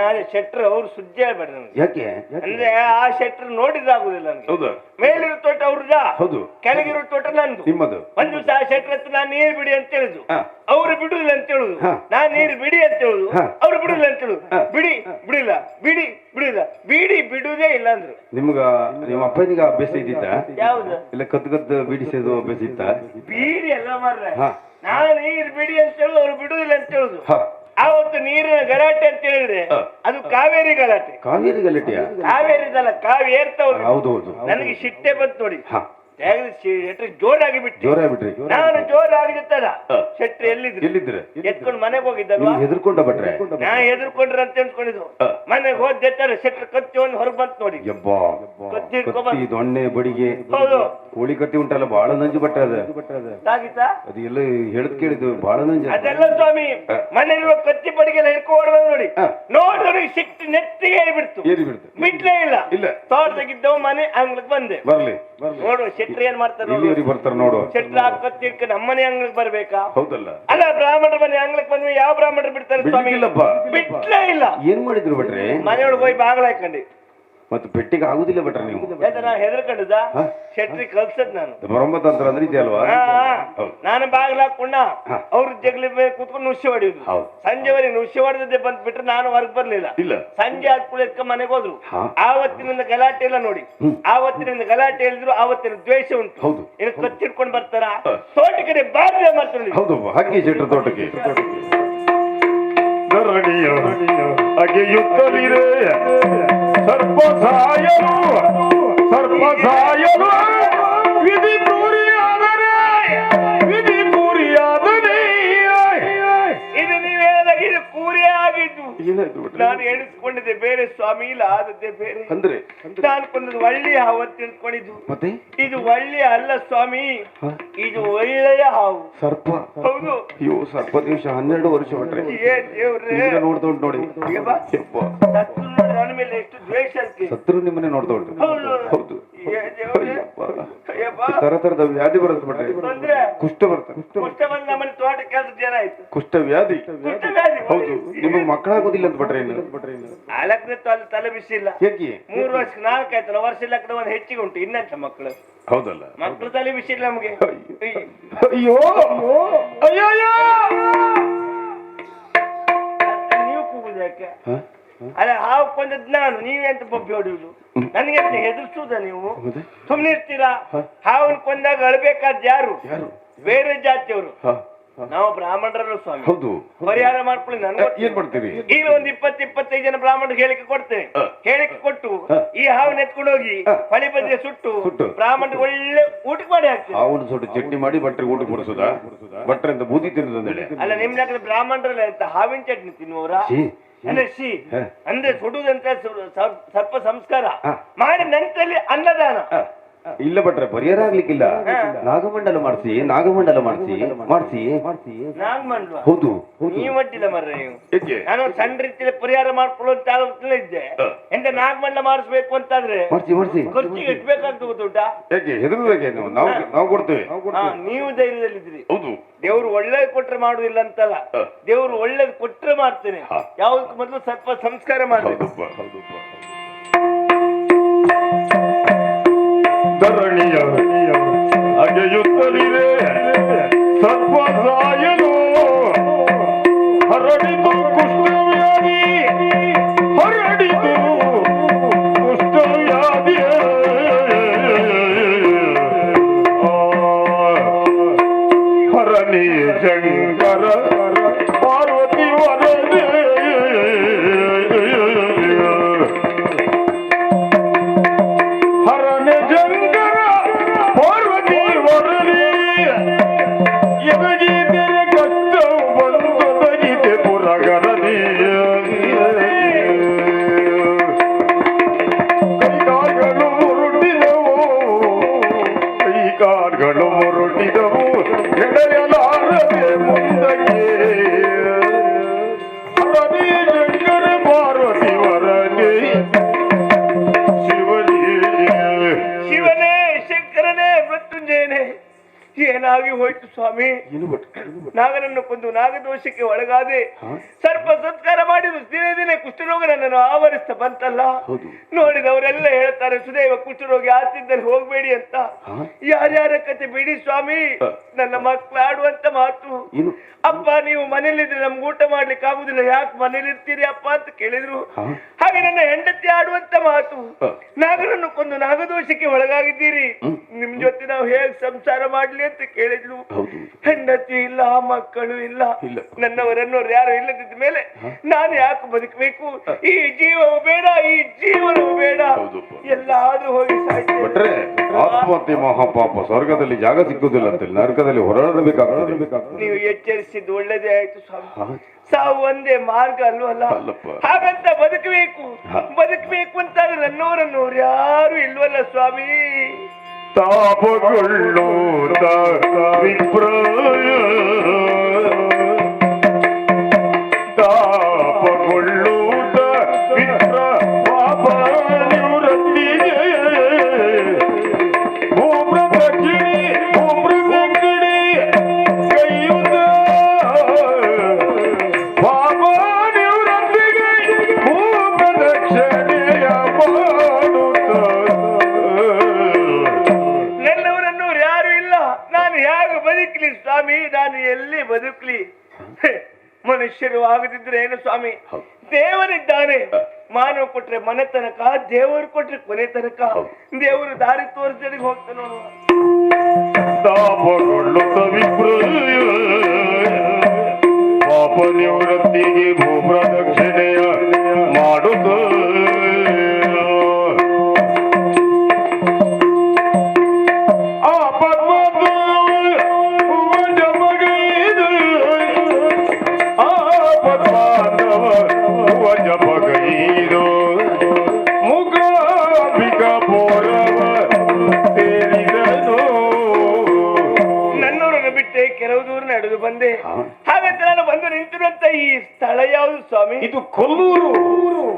ಅದೇ ಶೆಟ್ರ್ ಅವ್ರು ಸುದ್ದಿ ಹೇಳ್ಬೇಡ್ರಿ ನನಗೆ. ಯಾಕೆ ಅಂದ್ರೆ ಆ ಶೆಟ್ರ್ ನೋಡಿದ್ರಾಗುದಿಲ್ಲ ನನಗೆ. ಹೌದಾ? ಮೇಲಿರೋ ತೋಟ ಅವ್ರದಾ, ಹೌದು. ಕೆಳಗಿರೋ ತೋಟ ನಂದು. ನಿಮ್ಮದು. ಒಂದ್ ದಿವಸ ಆ ಶೆಟ್ರ್ ಹತ್ರ ನಾನು ನೀರು ಬಿಡಿ ಅಂತ ಹೇಳುದು, ಹಾ. ಅವ್ರು ಬಿಡುದಿಲ್ಲ ಅಂತ ಹೇಳುದು. ಹಾ. ನಾನ್ ನೀರು ಬಿಡಿ ಅಂತ ಹೇಳುದು, ಹಾ. ಅವ್ರು ಬಿಡುದಿಲ್ಲ ಅಂತ ಹೇಳುದು. ಹಾ. ಬಿಡಿ ಬಿಡಿಲ್ಲ, ಬಿಡಿ ಬಿಡಿಲ್ಲ, ಬಿಡಿ ಬಿಡುದೇ ಇಲ್ಲ ಅಂದ್ರು. ನಿಮ್ಗ ನಿಮ್ಮ ಅಪ್ಪನಿಗೆ ಅಭ್ಯಾಸ ಇದ್ದಿತ್ತ? ಯಾವ್ದು? ಇಲ್ಲ ಕದ್ದು ಬಿಡಿಸೋದು ಅಭ್ಯಾಸ ಇತ್ತ? ಬೀಡಿ ಎಲ್ಲ ಮಾರ್ರೆ. ಹಾ. ನಾನು ನೀರು ಬಿಡಿ ಅಂತ ಹೇಳುದು, ಅವ್ರು ಬಿಡುದಿಲ್ಲ ಅಂತ ಹೇಳುದು. ಹಾ. ಆವತ್ತು ನೀರಿನ ಗಲಾಟೆ ಅಂತ ಹೇಳಿದ್ರೆ ಹಾ. ಅದು ಕಾವೇರಿ ಗಲಾಟೆ. ಕಾವೇರಿ ಗಲಾಟೆಯ? ಕಾವೇರಿದಲ್ಲ, ಕಾವಿ ಏರ್ತವ್ರು. ಹೌದು. ನನಗೆ ಶಿಟ್ಟೆ ಬಂತು ನೋಡಿ. ಹಾ. ಜೋರಾಗಿ ಬಿಟ್ಟು ಜೋರಾಗ್ಬಿಟ್ರಿ? ನಾನು ಜೋರಾಗಿತ್ತಲ್ಲ. ಶೆಟ್ಟಿ ಎಲ್ಲಿದ್ರು? ಎಲ್ಲಿದ್ರೆ? ಎತ್ಕೊಂಡು ಮನೆಗೆ ಹೋಗಿದ್ದಲ್ವಾ? ಹೆದರ್ಕೊಂಡ ಬಟ್ರೆ? ನಾ ಹೆದರ್ಕೊಂಡ್ರ ಅಂತ ಅನ್ಕೊಂಡಿದ್ದು. ಮನೆಗೆ ಹೋದ್ರೆ ಶೆಟ್ರ್ ಕತ್ತಿ ಒಂದು ಹೊರಗೆ ಬಂತು ನೋಡಿ. ಕತ್ತಿ ದೊಣ್ಣೆ ಬಡಿಗೆ ಹೌದು. ಕೋಳಿ ಕತ್ತಿ ಉಂಟಲ್ಲ, ಬಹಳ ನಂಜು ಬಟ್ಟೆ ಅದ. ಸಾಗಿತಾ? ಅದು ಎಲ್ಲ ಹೇಳದ್ ಕೇಳಿದ್ದು ಬಹಳ ನಂಜು. ಅದೆಲ್ಲ ಸ್ವಾಮಿ ಮನೆಯಲ್ಲಿರುವ ಕತ್ತಿ ಬಡಿಗೆಲ್ಲ ಹಿಡ್ಕೊಂಡು ನೋಡಿ. ನೋಡ್ರಿ ಸಿಟ್ಟು ನೆತ್ತಿಗೆ ಏರಿಬಿಡ್ತು. ಬಿಡ್ಲೇ ಇಲ್ಲ. ತೋಟದಾಗಿದ್ದವು ಮನೆ ಅಂಗ್ಳಕ್ ಬಂದೆ. ಬರ್ಲಿ ನೋಡು ಶೆಟ್ರಿ ಏನ್ ಮಾಡ್ತಾರೆ ಬರ್ತಾರ ನೋಡು. ಶೆಟ್ರ ಕತ್ತಿ ಹಿಡ್ಕ ನಮ್ಮನೆ ಅಂಗ್ಳಕ್ ಬರ್ಬೇಕಾ? ಹೌದಲ್ಲ? ಅಲ್ಲ, ಬ್ರಾಹ್ಮಣರ ಮನೆ ಅಂಗ್ಳಕ್ ಬಂದ್ವಿ, ಯಾವ ಬ್ರಾಹ್ಮಣರು ಬಿಡ್ತಾರೆ ಸ್ವಾಮಿ? ಬಿಟ್ಲೇ ಇಲ್ಲ. ಏನ್ ಮಾಡಿದ್ರು ಬಟ್ರೆ? ಮನೆಯೊಳಗೆ ಹೋಗಿ ಬಾಗ್ಲ ಹಾಕೊಂಡಿ. ಮತ್ತೆ ಪೆಟ್ಟಿಗೆ ಆಗುದಿಲ್ಲ ಬಟ್ರೆ ನೀವು? ನಾ ಹೆದರ್ಕೊಂಡದ ಶೆಟ್ರಿ ಕಲ್ಸದ್ ನಾನು. ಬರೊಂಬತ್ತ ಅಂತ ಅಂದ್ರೆ ಇದೆಯಲ್ವಾ? ನಾನು ಬಾಗ್ಲ ಹಾಕೊಂಡ ಅವ್ರ ಜಗ್ಲಿ ಮೇಲೆ ಕೂತ್ಕೊಂಡು ನುಷ್ಯ ಹೊಡಿಯುದು. ಸಂಜೆವರೆಗೆ ನುಷ್ಯ ಹೊಡೆದೇ ಬಂದ್ ಬಿಟ್ರೆ ನಾನು ಹೊರಗ್ ಬರ್ಲಿಲ್ಲ. ಸಂಜೆ ಆದ್ಕೂಳೆ ಎತ್ಕೊಂಡ್ ಮನೆಗೆ ಹೋದ್ರು. ಆವತ್ತಿನಿಂದ ಗಲಾಟೆ ಇಲ್ಲ ನೋಡಿ. ಆವತ್ತಿನಿಂದ ಗಲಾಟೆ ಹೇಳಿದ್ರು, ಆವತ್ತಿನ ದ್ವೇಷ ಉಂಟು. ಇನ್ನು ಕತ್ತಿಡ್ಕೊಂಡ್ ಬರ್ತಾರ ತೋಟಕ್ಕೆ ಬಾರ್ಯ ಮಾಡ್ತಾರೆ. ಹೌದು, ಹಾಕಿ ಶೆಟ್ರ ತೋಟಕ್ಕೆ ಅಗೆಯುತ್ತಲಿರೆ ಸರ್ಪ ಸಾಯಲು ವಿಧಿ ಪೂರಿಯಾದರೆ ಇದು ನೀವೇನಾಗ ಇದು ಕೂರೇ ಆಗಿದ್ದು. ನಾನು ಎಣಿಸ್ಕೊಂಡಿದ್ದೆ ಬೇರೆ ಸ್ವಾಮಿ, ಇಲ್ಲ ಆದದ್ದೇ ಬೇರೆ. ಅಂದ್ರೆ ನಾನು ಕೊಂದದ್ದು ಒಳ್ಳೆಯ ಹಾವು ಅಂತ ತಿಳ್ಕೊಂಡಿದ್ದು. ಮತ್ತೆ ಇದು ಒಳ್ಳೆಯ ಅಲ್ಲ ಸ್ವಾಮಿ, ಇದು ಒಳ್ಳೆಯ ಹಾವು. ಸರ್ಪ? ಹೌದು. ಅಯ್ಯೋ, ಸರ್ಪ ದಿವಸ 12 ವರ್ಷ ಹೊಟ್ರೆ ಏನ್ ದೇವ್ರೆ ನೋಡ್ತಾ ಉಂಟು ನೋಡಿ. ನನ್ನ ಮೇಲೆ ಎಷ್ಟು ದ್ವೇಷ ಅಂತ. ಸತ್ರು ನಿಮ್ಮನೆ ನೋಡ್ತಾ ಉಂಟು. ಹೌದು. ತರದ ವ್ಯಾಧಿ ಬರುತ್ತೆ ಬಿಟ್ರೆ. ಕುಷ್ಠ ಬರುತ್ತೆ. ನಮ್ಮನೆ ತೋಟ ಕೆಲಸ ಜನ ಆಯ್ತು. ಕುಷ್ಠ ವ್ಯಾಧಿ? ಹೌದು. ನಿಮಗೆ ಮಕ್ಕಳಾಗೋದಿಲ್ಲ ಅಂತ ಬಿಟ್ರೆ? ನಾಲ್ಕನೇ ತಲೆ ಬಿಸಿ ಇಲ್ಲ. ಹೇಗೆ? 3 ವರ್ಷ 4 ಆಯ್ತಲ್ಲ, ವರ್ಷ ಲಕ್ಕಡ ಒಂದು ಹೆಚ್ಚಿಗೆ ಉಂಟು. ಇನ್ನಂತ ಮಕ್ಕಳು? ಹೌದಲ್ಲ? ಮಕ್ಕಳು ತಲೆ ಬಿಸಿ ಇಲ್ಲ ನಮ್ಗೆ. ಅಯ್ಯೋ ಅಯ್ಯೋ, ನೀವು ಕೂಗುದು ಯಾಕೆ? ಅಲ್ಲ, ಹಾವು ಕೊಂದದ್ ನಾನು, ನೀವೆಂತ ಬೊಬ್ಬೆ ಹೊಡೆಯುದು? ನನಗೆ ಹೆದರ್ಸುದ ನೀವು? ಸುಮ್ನೆ ಇರ್ತೀರಾ? ಹಾವನ್ ಕೊಂದಾಗ ಅಳ್ಬೇಕಾದ್ ಯಾರು? ಬೇರೆ ಜಾತಿಯವರು. ನಾವು ಬ್ರಾಹ್ಮಣರಲ್ಲ ಸ್ವಾಮಿ. ಹೌದು. ಪರಿಹಾರ ಮಾಡ್ಕೊಳ್ಳಿ. ನನ್ಗೆ ಏನ್ ಮಾಡ್ತೀರಿ? ಈಗ ಒಂದು 20-25 ಜನ ಬ್ರಾಹ್ಮಣರಿಗೆ ಹೇಳಿಕೆ ಕೊಡ್ತೇನೆ. ಹೇಳಿಕೆ ಕೊಟ್ಟು ಈ ಹಾವು ಎತ್ಕೊಂಡು ಹೋಗಿ ಹೊಳಿ ಬದಿಗೆ ಸುಟ್ಟು ಬ್ರಾಹ್ಮಣರಿಗೆ ಒಳ್ಳೆ ಊಟಕ್ಕೆ ಮಾಡಿ ಹಾಕ್ತೀವಿ. ಹಾವನ್ನು ಸುಟ್ಟು ಚಟ್ನಿ ಮಾಡಿ ಭಟ್ರಿಗೆ ಊಟ ಕೊಡಿಸುದಾ? ಭಟ್ರ ಅಂತ ಬೂದಿ ತಿನ್ನೋದಂದೇಳಿ? ಅಲ್ಲ, ನಿಮ್ನ ಬ್ರಾಹ್ಮಣರಲ್ಲ ಅಂತ ಹಾವಿನ ಚಟ್ನಿ ತಿನ್ನುವರ? ಅಂದ್ರೆ ಸುಡುದಂತ ಸರ್ಪ ಸಂಸ್ಕಾರ ಮಾಡಿ ನಂತರಲ್ಲಿ ಅನ್ನದಾನ. ಇಲ್ಲ ಭಟ್ರೆ, ಪರಿಹಾರ ಆಗ್ಲಿಕ್ಕಿಲ್ಲ. ನಾಗಮಂಡಲ ಮಾಡಿಸಿ ನಾಗಮಂಡಲ. ಹೌದು. ನೀವು ಒಡ್ಡಿಲ್ಲ ಮರ್ರೆ ನೀವು. ನಾನು ಸಣ್ಣ ರೀತಿಯಲ್ಲಿ ಪರಿಹಾರ ಮಾಡ್ಕೊಳ್ಳುವಂತ ಆಲೋಚನೆ ಇದ್ದೆ. ಎಂತ ನಾಗಮಂಡಲ ಮಾಡಿಸ್ಬೇಕು ಅಂತಾದ್ರೆ ಖರ್ಚಿಗೆ ಎಷ್ಟು ಬೇಕಾಗ್ತದೆ ಗೊತ್ತುಂಟಾ? ಯಾಕೆ ಹೆದರ್ಬೇಕೆ? ನಾವು ಕೊಡ್ತೇವೆ. ನೀವು ಧೈರ್ಯದಲ್ಲಿದ್ದೀರಿ. ಹೌದು. ದೇವ್ರು ಒಳ್ಳೇದು ಕೊಟ್ರೆ ಮಾಡುದಿಲ್ಲ ಅಂತಲ್ಲ, ದೇವ್ರು ಒಳ್ಳೇದು ಕೊಟ್ರೆ ಮಾಡ್ತೇನೆ. ಯಾವ್ದಕ್ಕೂ ಮೊದಲು ಸ್ವಲ್ಪ ಸಂಸ್ಕಾರ ಮಾಡ್ಬೇಕು. ಧರಣಿಯ ಅಗೆಯುತ್ತಲಿದೆ ಸರ್ಪ ಸಾಯಲು ಹರಡಿತು ಕುಷ್ಠವ್ಯಾಧಿ, ಹರಣಿ ಶಂಕರ ಪಾರ್ವತಿ ವರದೆ ಮುರುಟಿದವು ನಡೆಯಲಾರದೆ ಮುಂದೆ ಏನಾಗಿ ಹೋಯ್ತು ಸ್ವಾಮಿ? ನಾಗನನ್ನು ಕೊಂದು ನಾಗದೋಷಕ್ಕೆ ಒಳಗಾದೆ. ಸರ್ಪ ಸಂಸ್ಕಾರ ಮಾಡಿದ್ರು ದಿನೇ ದಿನೇ ಕುಷ್ಠರೋಗ ನನ್ನನ್ನು ಆವರಿಸ್ತಾ ಬಂತಲ್ಲ. ನೋಡಿದವರೆಲ್ಲ ಹೇಳ್ತಾರೆ ಸುದೈವ ಕುಷ್ಠರೋಗಿ ಆತಿದ್ದಲ್ಲಿ ಹೋಗ್ಬೇಡಿ ಅಂತ. ಯಾರ್ಯಾರ ಕತೆ ಬಿಡಿ ಸ್ವಾಮಿ, ನನ್ನ ಮಕ್ಕಳು ಆಡುವಂತ ಮಾತು. ಅಪ್ಪ ನೀವು ಮನೇಲಿದ್ರೆ ನಮ್ಗೆ ಊಟ ಮಾಡ್ಲಿಕ್ಕೆ ಆಗುದಿಲ್ಲ, ಯಾಕೆ ಮನೇಲಿರ್ತೀರಿ ಅಪ್ಪ ಅಂತ ಕೇಳಿದ್ರು. ಹಾಗೆ ನನ್ನ ಹೆಂಡತಿ ಆಡುವಂತ ಮಾತು, ನಾಗನನ್ನು ಕೊಂದು ನಾಗದೋಷಕ್ಕೆ ಒಳಗಾಗಿದ್ದೀರಿ, ನಿಮ್ ಜೊತೆ ನಾವು ಹೇಗ್ ಸಂಸಾರ ಮಾಡ್ಲಿ ಅಂತ ಕೇಳಿದ್ಲು. ಹೆಂಡತಿ ಇಲ್ಲ, ಮಕ್ಕಳು ಇಲ್ಲ, ನನ್ನವರನ್ನು ಯಾರು ಇಲ್ಲದಿದ್ದ ಮೇಲೆ ನಾನು ಯಾಕೆ ಬದುಕಬೇಕು? ಈ ಜೀವವು ಬೇಡ, ಈ ಜೀವನವು ಬೇಡ, ಎಲ್ಲಾದ್ರೂ ಹೋಗಿ ಸಾಯ್ತೇನೆ. ಆತ್ಮಹತ್ಯೆ ಮಹಾಪಾಪ, ಸ್ವರ್ಗದಲ್ಲಿ ಜಾಗ ಸಿಕ್ಕುದಿಲ್ಲ ಅಂತ ನರಕದಲ್ಲಿ ಹೊರಡಬೇಕಾಗ್ತದೆ. ನೀವು ಎಚ್ಚರಿಸಿದ್ದು ಒಳ್ಳೇದೇ ಆಯ್ತು ಸ್ವಾಮಿ. ಸಾವು ಒಂದೇ ಮಾರ್ಗ ಅಲ್ವಲ್ಲ, ಹಾಗಂತ ಬದುಕಬೇಕು ಅಂತ ನನ್ನವರನ್ನು ಯಾರು ಇಲ್ವಲ್ಲ ಸ್ವಾಮಿ. ತಾಪಗೊಳ್ಳು ವಿಪ್ರಾಯ, ತಾಪಗೊಳ್ಳುವುದ ವಿಪ್ರ ಪಾಪ ನಿವೃತ್ತಿಗೆ ಭೂಪ್ರದಕ್ಷಿಣೆ ಕೈಯುದ ಪಾಪ ನಿವೃತ್ತಿಗೆ ಭೂಪ್ರದಕ್ಷಿಣೆಯ ಮಾಡುತ್ತ. ನನ್ನವರನ್ನು ಯಾರು ಇಲ್ಲ, ನಾನು ಹೇಗೆ ಬದುಕಲಿ ಸ್ವಾಮಿ? ನಾನು ಎಲ್ಲಿ ಬದುಕಲಿ? ಮನುಷ್ಯರು ಆಗದಿದ್ರೆ ಏನು ಸ್ವಾಮಿ? ದೇವರಿದ್ದಾನೆ. ಮಾನವ ಕೊಟ್ರೆ ಮನೆ ತನಕ, ದೇವರು ಕೊಟ್ರೆ ಕೊನೆ ತನಕ. ದೇವರು ದಾರಿ ತೋರಿಸಿ ಹೋಗ್ತಾನೆ ನೋಡುವ. ತಾಪಗೊಳ್ಳುತ್ತ ವಿಪ್ರಾಯ, ಪಾಪ ನಿವೃತ್ತಿಗೆ ಭೂಪ್ರದಕ್ಷಿಣೆಯ ಮಾಡುತ್ತ. ನನ್ನೂರನ್ನು ಬಿಟ್ಟೆ ಕೆಲವು ದೂರ ನಡೆದು ಬಂದೆ. ಹಾಗಂತ ನಾನು ಬಂದು ನಿಂತಿರುವಂತ ಈ ಸ್ಥಳ ಯಾವುದು ಸ್ವಾಮಿ? ಇದು ಕೊಲ್ಲೂರು.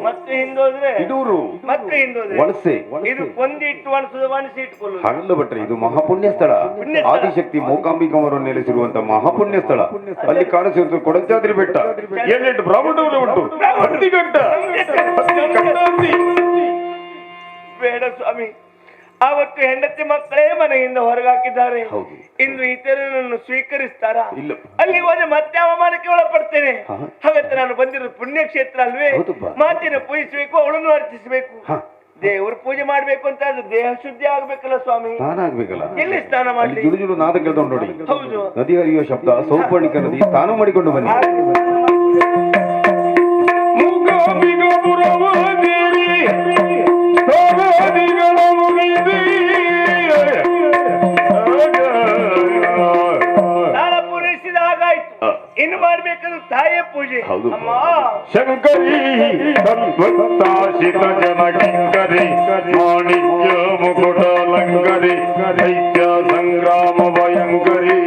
ಮತ್ತೆ ಹಿಂದೋದ್ರೆ ಇದೂರು, ಮತ್ತೆ ಹಿಂದೋದ್ರೆ ವಲಸೆ. ಇದು ಕೊಂದಿ ಇಟ್ಟು ಒಣಸುದು, ಒಣಸಿ ಇಟ್ಕೊಳ್ಳುದು. ಹಾಗಲ್ಲ ಭಟ್ರೆ, ಇದು ಮಹಾಪುಣ್ಯ ಸ್ಥಳ. ಆದಿಶಕ್ತಿ ಮೂಕಾಂಬಿಕವರು ನೆಲೆಸಿರುವಂತ ಮಹಾಪುಣ್ಯ ಸ್ಥಳ. ಅಲ್ಲಿ ಕಾಣಿಸುವುದು ಕೊಡಚಾದ್ರಿ ಬೆಟ್ಟ. 7 ಬ್ರಾಹ್ಮಣರು ಉಂಟು. ಬೇಡ ಸ್ವಾಮಿ, ಆವತ್ತು ಹೆಂಡತಿ ಮಕ್ಕಳೇ ಮನೆಯಿಂದ ಹೊರಗಾಕಿದ್ದಾರೆ. ಇನ್ನು ಇತರರನ್ನು ಸ್ವೀಕರಿಸ್ತಾರ? ಅಲ್ಲಿ ಹೋದ್ರೆ ಮತ್ತೆ ಅವಮಾನಕ್ಕೆ ಒಳಪಡ್ತೇನೆ. ಹಾಗಂತ ನಾನು ಬಂದಿರೋದು ಪುಣ್ಯಕ್ಷೇತ್ರ ಅಲ್ವೇ? ಮಾತಿನ ಪೂಜಿಸಬೇಕು, ಅವಳನ್ನು ಅರ್ಚಿಸಬೇಕು. ದೇವರು ಪೂಜೆ ಮಾಡ್ಬೇಕು ಅಂತ ದೇಹ ಶುದ್ಧಿ ಆಗ್ಬೇಕಲ್ಲ ಸ್ವಾಮಿ. ಎಲ್ಲಿ ಸ್ನಾನ ಮಾಡ್ಲಿ? ಜುಳು ನಾದ ಕೇಳ್ಕೊಂಡು ನೋಡಿ. ಹೌದು, ನದಿ ಹರಿಯುವ ಶಬ್ದ, ಸೌಪರ್ಣಿಕ ನದಿ. ಸ್ನಾನ ಮಾಡಿಕೊಂಡು ಬನ್ನಿ. ಇನ್ನು ಮಾಡ್ಬೇಕಾದ್ರೆ ತಾಯಿಯ ಪೂಜೆ. ಅಮ್ಮ ಶಂಕರಿ ತತ್ವತ್ತಾಶಿತ ಜನಕಿಂಕರಿ ಮಾಣಿಕ್ಯ ಮುಕುಟ ಲಂಕರಿ ದೈತ್ಯ ಸಂಗ್ರಾಮ ಭಯಂಕರಿ.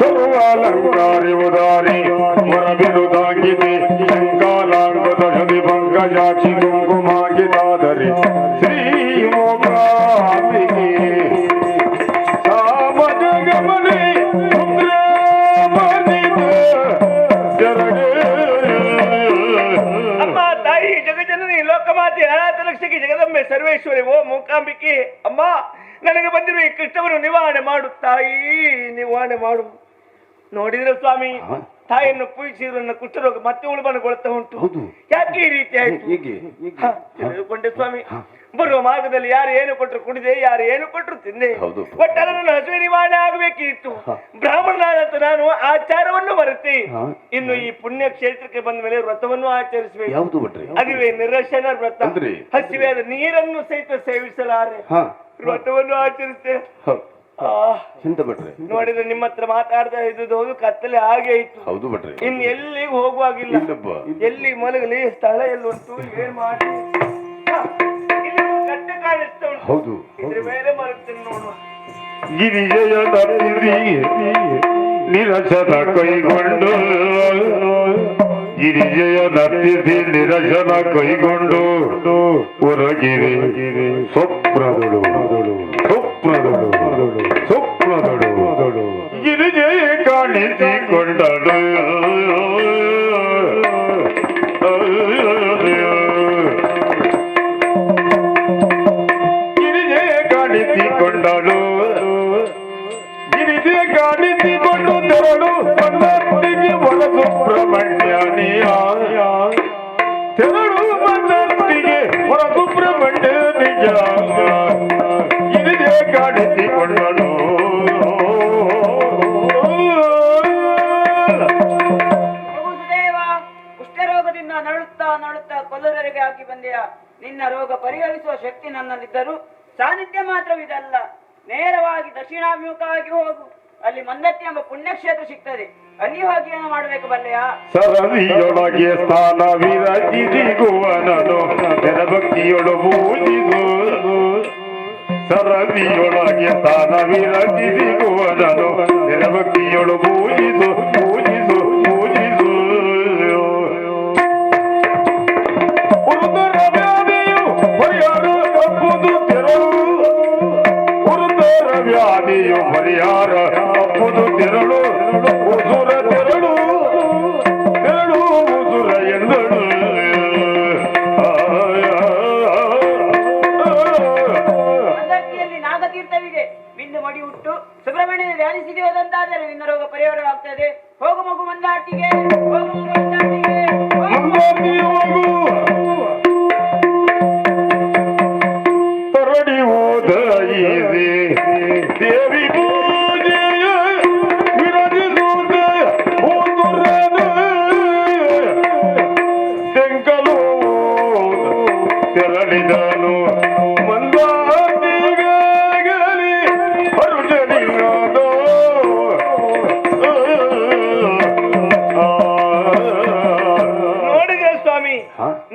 ಸರ್ವಾಲಂಕಾರಿ ಉದಾರಿ ವರಬಿರುದಾಗಿದೆ ಶಂಕಾಲಾಂಗದ ಹೃದಿ ಪಂಕಜಾಕ್ಷಿ ಕುಂಕುಮಾಗಿದಾದರೆ ಶ್ರೀ ಮೂಕಾಂಬಿಕೆ ಸಾಮಜಗಮನೆ ಅಮ್ಮ ತಾಯಿ ಜಗಜನನಿ ಲೋಕಮಾತೆ ಅನಾಥ ರಕ್ಷಕಿ ಜಗದಂಬೆ ಸರ್ವೇಶ್ವರಿ ಓ ಮೂಕಾಂಬಿಕೆ. ಅಮ್ಮ ನನಗೆ ಬಂದಿರುವ ಈ ಕೃಷ್ಣವನ್ನು ನಿವಾರಣೆ ಮಾಡು ತಾಯಿ, ನಿವಾರಣೆ ಮಾಡು. ನೋಡಿದ್ರೆ ಸ್ವಾಮಿ, ತಾಯಿಯನ್ನು ಪೂಜಿಸಿದ್ರು ನನ್ನ ಕುಷ್ಠರೋಗ ಮತ್ತೆ ಉಳ್ಬಣಗೊಳ್ತಾ ಉಂಟು. ಯಾಕೆ ಈ ರೀತಿ ಆಯ್ತು ತಿಳಿದುಕೊಂಡೆ ಸ್ವಾಮಿ. ಬರುವ ಮಾರ್ಗದಲ್ಲಿ ಯಾರು ಏನು ಕೊಟ್ಟರು ಕುಡಿದೆ, ಯಾರು ಏನು ಕೊಟ್ಟರು ತಿಂದೆ. ಒಟ್ಟಾರೆ ನನ್ನ ಹಸುವೆ ನಿವಾರಣೆ ಆಗಬೇಕಿತ್ತು. ಬ್ರಾಹ್ಮಣನಾದಂತ ನಾನು ಆಚಾರವನ್ನು ಮರೆತೆ ಇನ್ನು ಈ ಪುಣ್ಯ ಕ್ಷೇತ್ರಕ್ಕೆ ಬಂದ ಮೇಲೆ ವ್ರತವನ್ನು ಆಚರಿಸಬೇಕು. ಅದುವೇ ನಿರಶನ ವ್ರತ. ಹಸಿವೆಯಾದ ನೀರನ್ನು ಸಹಿತ ಸೇವಿಸಲಾರೆ ವ್ರತವನ್ನು ಆಚರಿಸ್ತೇನೆ. ನೋಡಿದ್ರೆ ನಿಮ್ಮ ಹತ್ರ ಮಾತಾಡ್ತಾ ಇದ್ದು ಹೌದು, ಕತ್ತಲೆ ಹಾಗೆ ಇತ್ತು. ಇನ್ನು ಎಲ್ಲಿಗೆ ಹೋಗುವಾಗಿಲ್ಲ, ಎಲ್ಲಿ ಮಲಗಲಿ, ಸ್ಥಳ ಎಲ್ಲಿ ಉಂಟು, ಏನ್ ಮಾಡಿ ಕಟ್ಟೆ ಕಾಣಿಸ್ತಾ ಉಂಟು. ಹೌದು ಇದ್ರ ಮೇಲೆ ಮರುತ್ತೇನೆ ನೋಡುವ. ಗಿರಿಜಯ ನಿರಸನ ಕೈಗೊಂಡು ಗಿರಿಜಯ ನರ್ತಿಸಿ ನಿರಸನ ಕೈಗೊಂಡು ಹೊರಗಿರಿ ಸ್ವಪ್ನದಳು ಸ್ವಪ್ನದಳು ಸ್ವಪ್ನದಳು ಗಿರಿಜಯ ಕಾಣಿಸಿಕೊಂಡಳು ಗಿರಿಜಯ ಕಾಣಿಸಿಕೊಂಡಳು ಗಿರಿಜಯ ಕಾಣಿಸಿಕೊಂಡು ತೆರಳು ಬಂದರ್ತಿಗೆ ಹೊರ ಸುಬ್ರಹ್ಮಣ್ಯನಿಯ ತೆರಳು ಬಂದರ್ತಿಗೆ ಹೊರ ಸುಬ್ರಹ್ಮಣ್ಯ ನಿಜ ಗಿರಿಜಯ ಕಾಣಿಸಿಕೊಂಡಳು ಸುದೇವ, ಕುಷ್ಠರೋಗದಿಂದ ನಳುತ್ತಾ ನಳುತ್ತಾ ಕೊಲ್ಲೂರಿಗೆ ಹಾಕಿ ಬಂದೆಯ. ನಿನ್ನ ರೋಗ ಪರಿಹರಿಸುವ ಶಕ್ತಿ ನನ್ನಲ್ಲಿದ್ದರೂ ಸಾನ್ನಿಧ್ಯ ಮಾತ್ರವಿದಲ್ಲ. ನೇರವಾಗಿ ದಕ್ಷಿಣಾಭಿಮುಖವಾಗಿ ಹೋಗು. ಅಲ್ಲಿ ಮಂದತ್ತಿ ಎಂಬ ಪುಣ್ಯಕ್ಷೇತ್ರ ಸಿಗ್ತದೆ. ಅಲ್ಲಿ ಹೋಗಿ ಏನು ಮಾಡಬೇಕು ಬಲ್ಲೆಯಾ? ಸರದಿಯೊಳಗೆ ಸ್ಥಾನ ವಿರಚಿಸಿಗುವನನು ಭಕ್ತಿಯೊಳು ಪೂಜಿಸು ಸರದಿಯೊಳಗೆ ಸ್ಥಾನ ವಿರಚಿಸಿಗುವನನು ಭಕ್ತಿಯೊಳು ಪೂಜಿಸು ಪೂಜಿಸು ಪೂಜಿಸು ಉರುದರ ವ್ಯಾಧಿಯು ಪರಿಹಾರ ತಪ್ಪುದು ತೆರಳು ಉರುದರ ವ್ಯಾಧಿಯು ಪರಿಹಾರ ತಪ್ಪುದು ತೆರಳು ಉಸುರ ತೆರಳು ತೆರಳು ಉಸುರ ಎಂದಳು ಮಂದತ್ತಿಯಲ್ಲಿ ನಾಗತೀರ್ಥವಿದೆ. ಬಿಂದು ಮಡಿ ಹುಟ್ಟು ಸುಬ್ರಹ್ಮಣ್ಯನ ಧ್ಯಾನಿಸಿದೆಯೋದಂತಾದರೆ ನಿನ್ನ ರೋಗ ಪರಿಹಾರವಾಗ್ತದೆ. ಹೋಗು ಮಗು ಮಂದಾಟಿಗೆ, ಹೋಗು ಮಗು ಮಂದಾಟಿಗೆ, ಹೋಗು. ತರಡಿ ಹೋದ ದೇವಿ ಪೂಜೆಯ ವಿರಜಿಸುತ್ತ ಹೋಗುರದ ತೆಂಕಲು ತೆರಳಿದನು ಮಂದಾತಿಗಾಗಲಿ ಹರುಜನಿಯಾದ ನೋಡಿದೆ ಸ್ವಾಮಿ,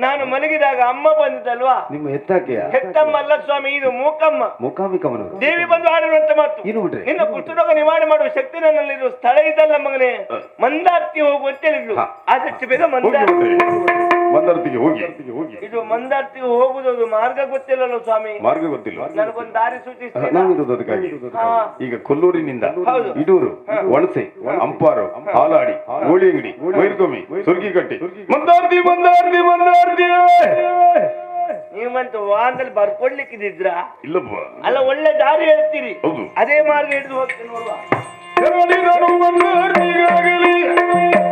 ನಾನು ಮಲಗಿದಾಗ ಅಮ್ಮ ಬಂದಿದ್ದಲ್ವಾ? ನಿಮ್ಮ ಎತ್ತಾಕೆಯ ಹೆತ್ತಮ್ಮಲ್ಲ ಸ್ವಾಮಿ, ಇದು ಮೂಕಮ್ಮ. ಮುಖಾಮಿಕಮನವರು ದೇವಿ ಬಂದು ಆಡಿರುವಂತ ಮಾತು. ಏನು ಬಿಟ್ರೆ ನಿನ್ನ ಕುಷ್ಠರೋಗ ನಿವಾರಣೆ ಮಾಡುವ ಶಕ್ತಿ ನನ್ನಲ್ಲಿರುವ ಸ್ಥಳ ಇದಲ್ಲ ಮಗನೇ. ಮಂದಾರ್ತಿ ಹೋಗು ಅಂತ ಹೇಳಿದ್ರು. ಆದಷ್ಟು ಬೇಗ ಮಂದಾರ್ತಿ. ಮಂದಾರ್ತಿಗೆ ಹೋಗಿ ಇದು ಮಂದಾರ್ತಿಗೆ ಹೋಗುದು ಮಾರ್ಗ ಗೊತ್ತಿಲ್ಲಲ್ಲ ಸ್ವಾಮಿ. ಮಾರ್ಗ ಗೊತ್ತಿಲ್ಲ ನನಗೊಂದು ದಾರಿ ಸೂಚಿಸ್ತೀನಿ. ನಾವಿರೋದು ಅದಕ್ಕಾಗಿ ಹಾ. ಈಗ ಕೊಲ್ಲೂರಿನಿಂದ ಹೌದು. ಇಡೂರು ವಣಸೆ ಅಂಪಾರು ಹಾಲಾಡಿ ಗೋಳಿಯಂಗಡಿ ವೈರ್ಕೊಮ್ಮಿ ಸುರ್ಗಿಕಟ್ಟಿ ಮಂದಾರ್ತಿ ಮಂದಾರ್ತಿ ಮಂದಾರ್ತಿ ನೀವಂತ ವಾಹನದಲ್ಲಿ ಬರ್ಕೊಡ್ಲಿಕ್ಕಿದ್ರ ಇಲ್ಲಪ್ಪ ಅಲ್ಲ, ಒಳ್ಳೆ ದಾರಿ ಹೇಳ್ತೀರಿ. ಹೌದು. ಅದೇ ಮಾರ್ಗ ಹಿಡಿದು ಹೋಗ್ತೀನಿ ನೋಡುವ. ತೆರಳಿದನು ಮಂದಾರ್ತಿಗಾಗಲಿ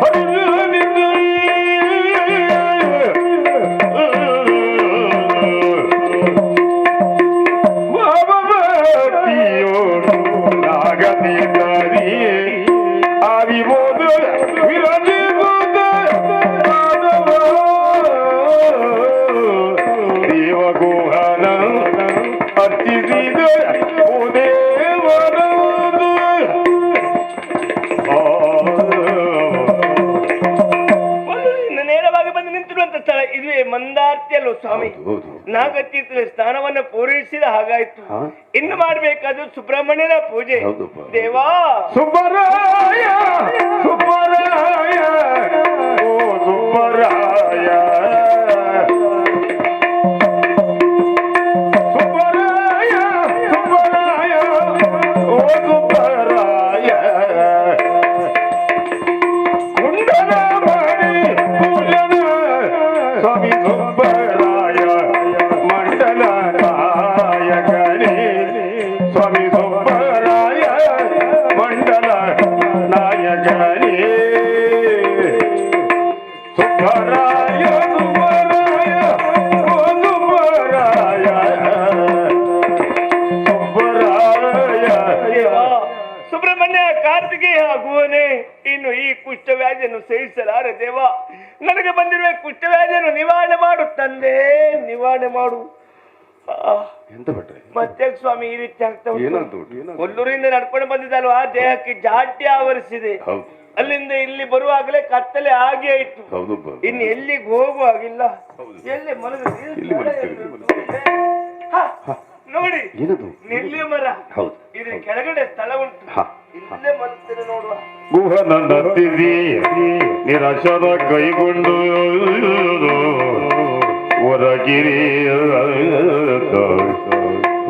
ಹರಿಯನಿಂದ ಭಾವವತಿಯೋಡು ನಾಗತಿದ್ದಾರಿ ಆವಿಬೋದು ವಿರಜಿಸುತ್ತ ದೇವಗೋಹನ ಅರ್ಚಿಸಿದ ಓ ದೇವನದು ಇನ್ನು ನೇರವಾಗಿ ಬಂದು ನಿಂತಿರುವಂತ ಸ್ಥಳ ಇದುವೇ ಮಂದಾರ್ತಿ ಅಲ್ಲೋ ಸ್ವಾಮಿ. ಹೌದು. ನಾಗತೀರ್ಥದಲ್ಲಿ ಸ್ನಾನವನ್ನ ಪೂರೈಸಿದ ಹಾಗಾಯ್ತು. ಹಾ. ಇನ್ನು ಮಾಡ್ಬೇಕಾದ್ರು ಸುಬ್ರಹ್ಮಣ್ಯನ ಪೂಜೆ. ಹೌದಪ್ಪ. ದೇವಾ ಸುಬ್ಬರಾಯ ಸುಬ್ಬರಾಯ ಓ ಸುಬ್ಬರಾಯ ಸುಬ್ಬರಾಯ ಸುಬ್ಬರಾಯ ಓ ಸುಬ್ಬರಾಯ ಕುಂಡಲ ಮಣಿ ಪೂಜನ ಸ್ವಾಮಿ ಸುಬ್ಬರಾಯ ಮಂಡಲ ನಾಯಕನೇ ಸ್ವಾಮಿ ಸುಬ್ಬರಾಯ ಮಂಡಲ ನಾಯಕನೇ ಸುಬ್ಬರಾಯ ಸುಬ್ಬರಾಯ ಓ ಸುಬ್ಬರಾಯ ಸುಬ್ಬರಾಯ ದೇವಾ ಸುಬ್ರಹ್ಮಣ್ಯ ಕಾರ್ತಿಕೇಯ ಆಗುವನೇ, ಇನ್ನು ಈ ಕುಷ್ಠವ್ಯಾಧಿಯನ್ನು ಸಹಿಸಲಾರೆ ದೇವ. ನನಗೆ ಬಂದಿರುವ ಕುಷ್ಠವ್ಯಾಧಿಯನ್ನು ನಿವಾರಣೆ ಮಾಡು ತಂದೆ, ನಿವಾರಣೆ ಮಾಡು. ಎಂತ ಬಿಟ್ರೆ ಮತ್ತೆ ಸ್ವಾಮಿ ಈ ರೀತಿ ಆಗ್ತಾ ಏನಾಯ್ತು? ಉಂಟು. ಕೊಲ್ಲೂರಿಂದ ನಡ್ಕೊಂಡು ಬಂದಿದ್ದಲ್ವಾ, ದೇಹಕ್ಕೆ ಜಾಡ್ಯ ಆವರಿಸಿದೆ. ಹೌದು. ಅಲ್ಲಿಂದ ಇಲ್ಲಿ ಬರುವಾಗಲೇ ಕತ್ತಲೆ ಆಗಿ ಆಯ್ತು. ಹೌದಪ್ಪ. ಇನ್ನು ಎಲ್ಲಿಗೆ ಹೋಗುವಾಗಿಲ್ಲ. ಎಲ್ಲಿ ಇಲ್ಲಿ ಮಲಗ್ತೀರಿ. ನೋಡಿ ಏನದು ನೆಲ್ಲಿ ಮರ. ಹೌದು ಇದ್ರ ಕೆಳಗಡೆ ಸ್ಥಳ ಉಂಟು, ಹಾ ಇಲ್ಲೇ ಮಲಗ್ತೇನೆ ನೋಡುವ. ಗುಹನ ತಿದಿ ನಿರಾಶದ ಕೈಗೊಂಡು ಹೊರಗಿರಿ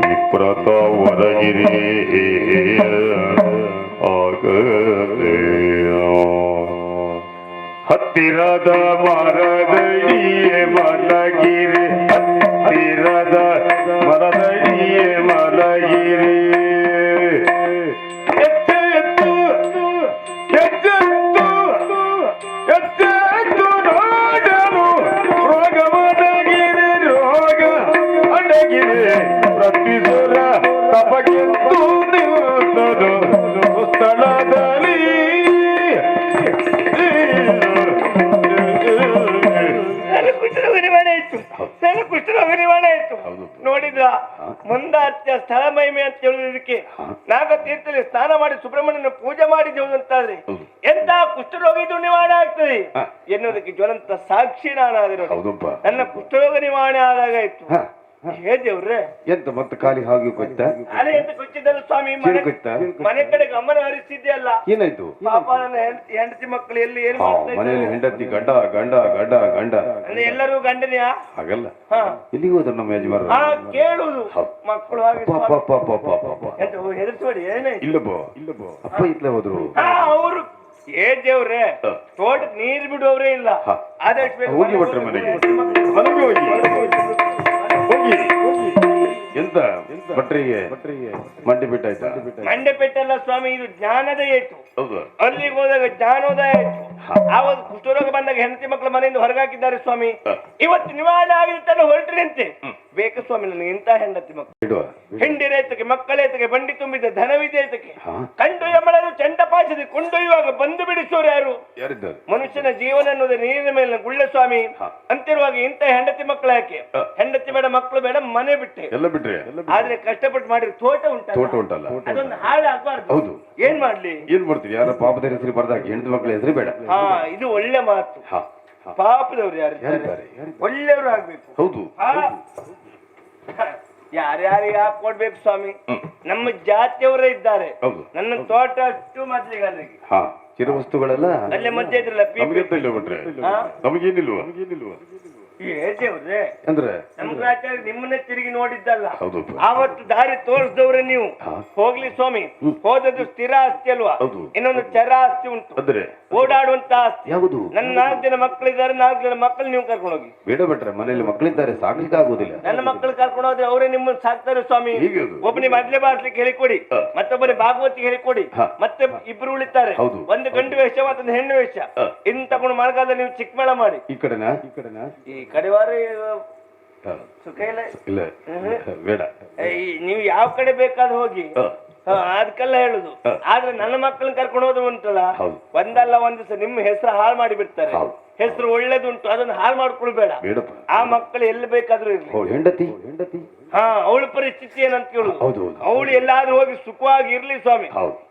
ವಿಪ್ರತ ಹೊರಗಿರಿ ಹತ್ತಿರದ ಮರದಡಿಯೇ ಮಲಗಿರಿ, ಹತ್ತಿರದ ಮರದಡಿಯೇ ಮಲಗಿರಿ. ನೋಡಿದ್ರ ಮುಂದಾತ್ಯ ಸ್ಥಳ ಮಹಿಮೆ ಅಂತ ಹೇಳುವುದಕ್ಕೆ ನಾಗತೀರ್ಥದಲ್ಲಿ ಸ್ನಾನ ಮಾಡಿ ಸುಬ್ರಹ್ಮಣ್ಯನ ಪೂಜೆ ಮಾಡಿದೆವು ಅಂತಾದ್ರೆ ಎಂತ ಕುಷ್ಠರೋಗಿದು ನಿವಾರಣೆ ಆಗ್ತದೆ ಎನ್ನುವುದಕ್ಕೆ ಜ್ವಲಂತ ಸಾಕ್ಷಿ ನಾನಾದರೂ ನನ್ನ ಕುಷ್ಠರೋಗ ನಿವಾರಣೆ ಆದಾಗ ಇತ್ತು. ಹೇ ದೇವ್ರೆ, ಎಂತ ಮತ್ತೆ ಖಾಲಿ ಹಾಗೆ ಕೊಯ್ತ ಅಲೆ ಎಂತ ಕೊಚ್ಚಿದ್ದಲ್ಲ ಸ್ವಾಮಿ, ಮನೆ ಕಡೆ ಗಮನ ಹರಿಸಿದ್ದೆ ಅಲ್ಲ. ಏನಾಯ್ತು ಪಾಪ ನನ್ನ ಹೆಂಡತಿ ಮಕ್ಕಳು ಎಲ್ಲಿ ಏನ್ ಮಾಡ್ತಾ ಮನೆಯಲ್ಲಿ ಹೆಂಡತಿ ಗಂಡ ಗಂಡ ಗಂಡ ಗಂಡ ಅಂದ್ರೆ ಎಲ್ಲರೂ ಗಂಡನೆಯಾ? ಹಾಗಲ್ಲ, ಎಲ್ಲಿಗೆ ಹೋದ್ರು ನಮ್ಮ ಯಜಮಾನ? ಕೇಳುದು ಮಕ್ಕಳು ಹಾಗೆ ಹೆದರ್ಸ್ಬೇಡಿ. ಏನಾಯ್ತು? ಇಲ್ಲಬೋ ಅಪ್ಪ ಇತ್ಲೇ ಹೋದ್ರು. ಅವರು ಏ ದೇವ್ರೆ, ತೋಟಕ್ಕೆ ನೀರ್ ಬಿಡುವವರೇ ಇಲ್ಲ. ಹೋಗಿ ಬಿಟ್ರೆ ಮನೆಗೆ ಹೋಗಿ ಎಂತ ಭಟ್ರಿಗೆ ಮಂಡೆ ಬಿಟ್ಟಾಯ್ತಾ? ಮಂಡೆ ಪೆಟ್ಟಲ್ಲ ಸ್ವಾಮಿ, ಇದು ಜ್ಞಾನದ ಏಟು. ಅಲ್ಲಿಗೆ ಹೋದಾಗ ಜ್ಞಾನೋದಯ ಆಯ್ತು. ಆವಾಗ ಕುಷ್ಠರೋಗ ಬಂದಾಗ ಹೆಂಡತಿ ಮಕ್ಕಳ ಮನೆಯಿಂದ ಹೊರಗಾಕಿದ್ದಾರೆ ಸ್ವಾಮಿ. ಇವತ್ತು ನಿವಾರಣೆ ಆಗಿರ್ತಾನೆ ಹೊರಟ್ರಂತೆ. ಬೇಕು ಸ್ವಾಮಿ ನನಗೆ ಇಂಥ ಹೆಂಡತಿ ಮಕ್ಕಳು, ಹೆಂಡಿರೇತಕ್ಕೆ ಮಕ್ಕಳೇತಕ್ಕೆ ಬಂಡಿ ತುಂಬಿದ ಧನವಿದೇತಕ್ಕೆ ಕಂಡು ಎಮ್ಮಳನ್ನು ಚಂಡಪಾಶದ ಕೊಂಡೊಯ್ಯುವಾಗ ಬಂದು ಬಿಡಿಸೋರು ಯಾರು? ಮನುಷ್ಯನ ಜೀವನ ಅನ್ನೋದು ನೀರಿನ ಮೇಲೆ ಗುಳ್ಳೆ ಸ್ವಾಮಿ. ಅಂತಿರುವಾಗ ಇಂಥ ಹೆಂಡತಿ ಮಕ್ಕಳು ಯಾಕೆ? ಹೆಂಡತಿ ಬೇಡ, ಮಕ್ಕಳು ಬೇಡ, ಮನೆ ಬಿಟ್ಟೆ ಎಲ್ಲ ಬಿಟ್ರೆ. ಆದ್ರೆ ಕಷ್ಟಪಟ್ಟು ಮಾಡಿದ್ರೆ ತೋಟ ಉಂಟಲ್ಲ, ಅದೊಂದು ಹಾಳು ಆಗ್ಬಾರ್ದು. ಹೌದು, ಏನ್ ಮಾಡ್ಲಿ? ಏನ್ ಮಾಡ್ತೀವಿ? ಯಾರ ಪಾಪದ ಹೆಸರು ಬರ್ದಾಗ ಹೆಂಡತಿ ಮಕ್ಕಳ ಹೆಸರು ಬೇಡ. ಇದು ಒಳ್ಳೆ ಮಾತು. ಪಾಪದವ್ರು ಯಾರು? ಒಳ್ಳೆಯವರು ಆಗ್ಬೇಕು. ಹೌದು, ಯಾರ್ಯಾರಿಗೆ ಹಾಕೊಡ್ಬೇಕು ಸ್ವಾಮಿ? ನಮ್ಮ ಜಾತಿಯವರೇ ಇದ್ದಾರೆ. ನನ್ನ ತೋಟ ಅಷ್ಟು ಮೊದ್ಲಿಗಾರರಿಗೆ ಚಿರವಸ್ತುಗಳೆಲ್ಲ ಅಲ್ಲೇ ಮಧ್ಯೆ ಇದ್ರಲ್ಲ, ನಮಗೇನಿಲ್ವ? ಅಂದ್ರೆ ನಮ್ಗಾಚಾರ್ಯ ನಿಮ್ಮನ್ನೇ ತಿರುಗಿ ನೋಡಿದ್ದಲ್ಲ, ಆವತ್ತು ದಾರಿ ತೋರಿಸಿದವ್ರೆ ನೀವು. ಹೋಗ್ಲಿ ಸ್ವಾಮಿ, ಹೋದದ್ದು ಸ್ಥಿರ ಆಸ್ತಿ ಅಲ್ವಾ? ಇನ್ನೊಂದು ಚರ ಆಸ್ತಿ ಉಂಟು, ಓಡಾಡುವಂತ ಆಸ್ತಿ. ನನ್ನ 4 ಜನ ಮಕ್ಕಳಿದ್ದಾರೆ, 4 ಜನ ಮಕ್ಕಳು ನೀವು ಕರ್ಕೊಂಡು ಹೋಗಿ. ಬೇಡ ಬಿಟ್ರೆ ಮನೆಯಲ್ಲಿ ಮಕ್ಕಳಿದ್ದಾರೆ, ಸಾಕ್ಲಿಕ್ಕೆ ಆಗುದಿಲ್ಲ. ನನ್ನ ಮಕ್ಕಳು ಕರ್ಕೊಂಡು ಹೋದ್ರೆ ಅವರೇ ನಿಮ್ಮನ್ನು ಸಾಕ್ತಾರೆ ಸ್ವಾಮಿ. ಒಬ್ಬನಿಗೆ ಮದ್ಲೆ ಬಾರ್ಸ್ಲಿಕ್ಕೆ ಹೇಳಿಕೊಡಿ, ಮತ್ತೊಬ್ಬರಿಗೆ ಭಾಗವತಿಗೆ ಹೇಳಿಕೊಡಿ, ಮತ್ತೆ ಇಬ್ರು ಉಳಿತಾರೆ. ಒಂದು ಗಂಡು ವೇಷ ಮತ್ತೊಂದು ಹೆಣ್ಣು ವೇಷ. ಇನ್ ತಗೊಂಡು ಮಳೆಗಾಲ ನೀವು ಚಿಕ್ಕಮೇಳ ಮಾಡಿ. ಈ ಕಡೆವಾರ ಸುಖ ಇಲ್ಲ, ಬೇಡ. ನೀವು ಯಾವ ಕಡೆ ಬೇಕಾದ್ರೂ ಹೋಗಿ, ಅದಕ್ಕೆಲ್ಲ ಹೇಳುದು. ಆದ್ರೆ ನನ್ನ ಮಕ್ಕಳನ್ನ ಕರ್ಕೊಂಡು ಹೋದ್ರು ಉಂಟಲ್ಲ, ಒಂದಲ್ಲ ಒಂದ್ ದಿವಸ ನಿಮ್ಮ ಹೆಸರು ಹಾಳು ಮಾಡಿ ಬಿಡ್ತಾರೆ. ಹೆಸರು ಒಳ್ಳೇದುಂಟು, ಅದನ್ನ ಹಾಳು ಮಾಡ್ಕೊಳ್ಬೇಡ. ಆ ಮಕ್ಕಳು ಎಲ್ಲಿ ಬೇಕಾದ್ರೂ ಇರ್ಲಿ. ಹೆಂಡತಿ ಅವಳ ಪರಿಸ್ಥಿತಿ ಏನಂತ ಕೇಳುದು. ಅವಳು ಎಲ್ಲಾದ್ರೂ ಹೋಗಿ ಸುಖವಾಗಿ ಇರ್ಲಿ ಸ್ವಾಮಿ.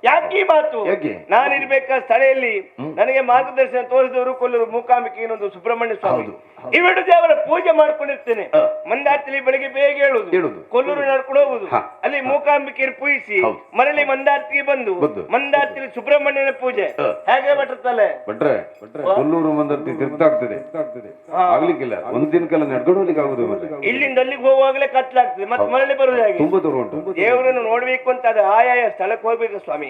ಯಾಕೆ ಈ ಮಾತು? ನಾನಿರ್ಬೇಕಾದ ಸ್ಥಳದಲ್ಲಿ ನನಗೆ ಮಾರ್ಗದರ್ಶನ ತೋರಿಸಿದವರು ಕೊಲ್ಲೂರು ಮೂಕಾಂಬಿಕೆ, ಇನ್ನೊಂದು ಸುಬ್ರಹ್ಮಣ್ಯ ಸ್ವಾಮಿ. ಇವೆರಡು ದೇವರ ಪೂಜೆ ಮಾಡ್ಕೊಂಡಿರ್ತೇನೆ. ಮಂದಾರ್ತಿಲಿ ಬೆಳಿಗ್ಗೆ ಬೇಗ ಹೇಳುದು, ಕೊಲ್ಲೂರು ನಡ್ಕೊಂಡು ಹೋಗುದು, ಅಲ್ಲಿ ಮೂಕಾಂಬಿಕೆಯನ್ನು ಪೂಜಿಸಿ ಮರಳಿ ಮಂದಾರ್ತಿಗೆ ಬಂದು ಮಂದಾರ್ತಿಲಿ ಸುಬ್ರಹ್ಮಣ್ಯನ ಪೂಜೆ. ಹೇಗೆ ಬರ್ತಲ್ಲ ಕೊಲ್ಲೂರು ಮಂದಾರ್ತಿ ತಿರ್ಗಾಗ್ತದೆ, ಆಗ್ಲಿಕ್ಕಿಲ್ಲ. ಒಂದು ದಿನಕ್ಕೆಲ್ಲ ನಡ್ಕೊಂಡು ಹೋಗ್ಲಿಕ್ಕೆ ಆಗುದು. ಇಲ್ಲಿಂದ ಅಲ್ಲಿಗೆ ಹೋಗುವಾಗಲೇ ಕತ್ಲಾಗ್ತದೆ, ಮತ್ತೆ ಮರಳಿ ಬರುವುದು ಹೇಗೆ? ತುಂಬಾ ದೂರ ಉಂಟು. ದೇವರನ್ನು ನೋಡ್ಬೇಕು ಅಂತ ಅದು ಆಯಾಯ ಸ್ಥಳಕ್ಕೆ ಹೋಗ್ಬೇಕು ಸ್ವಾಮಿ.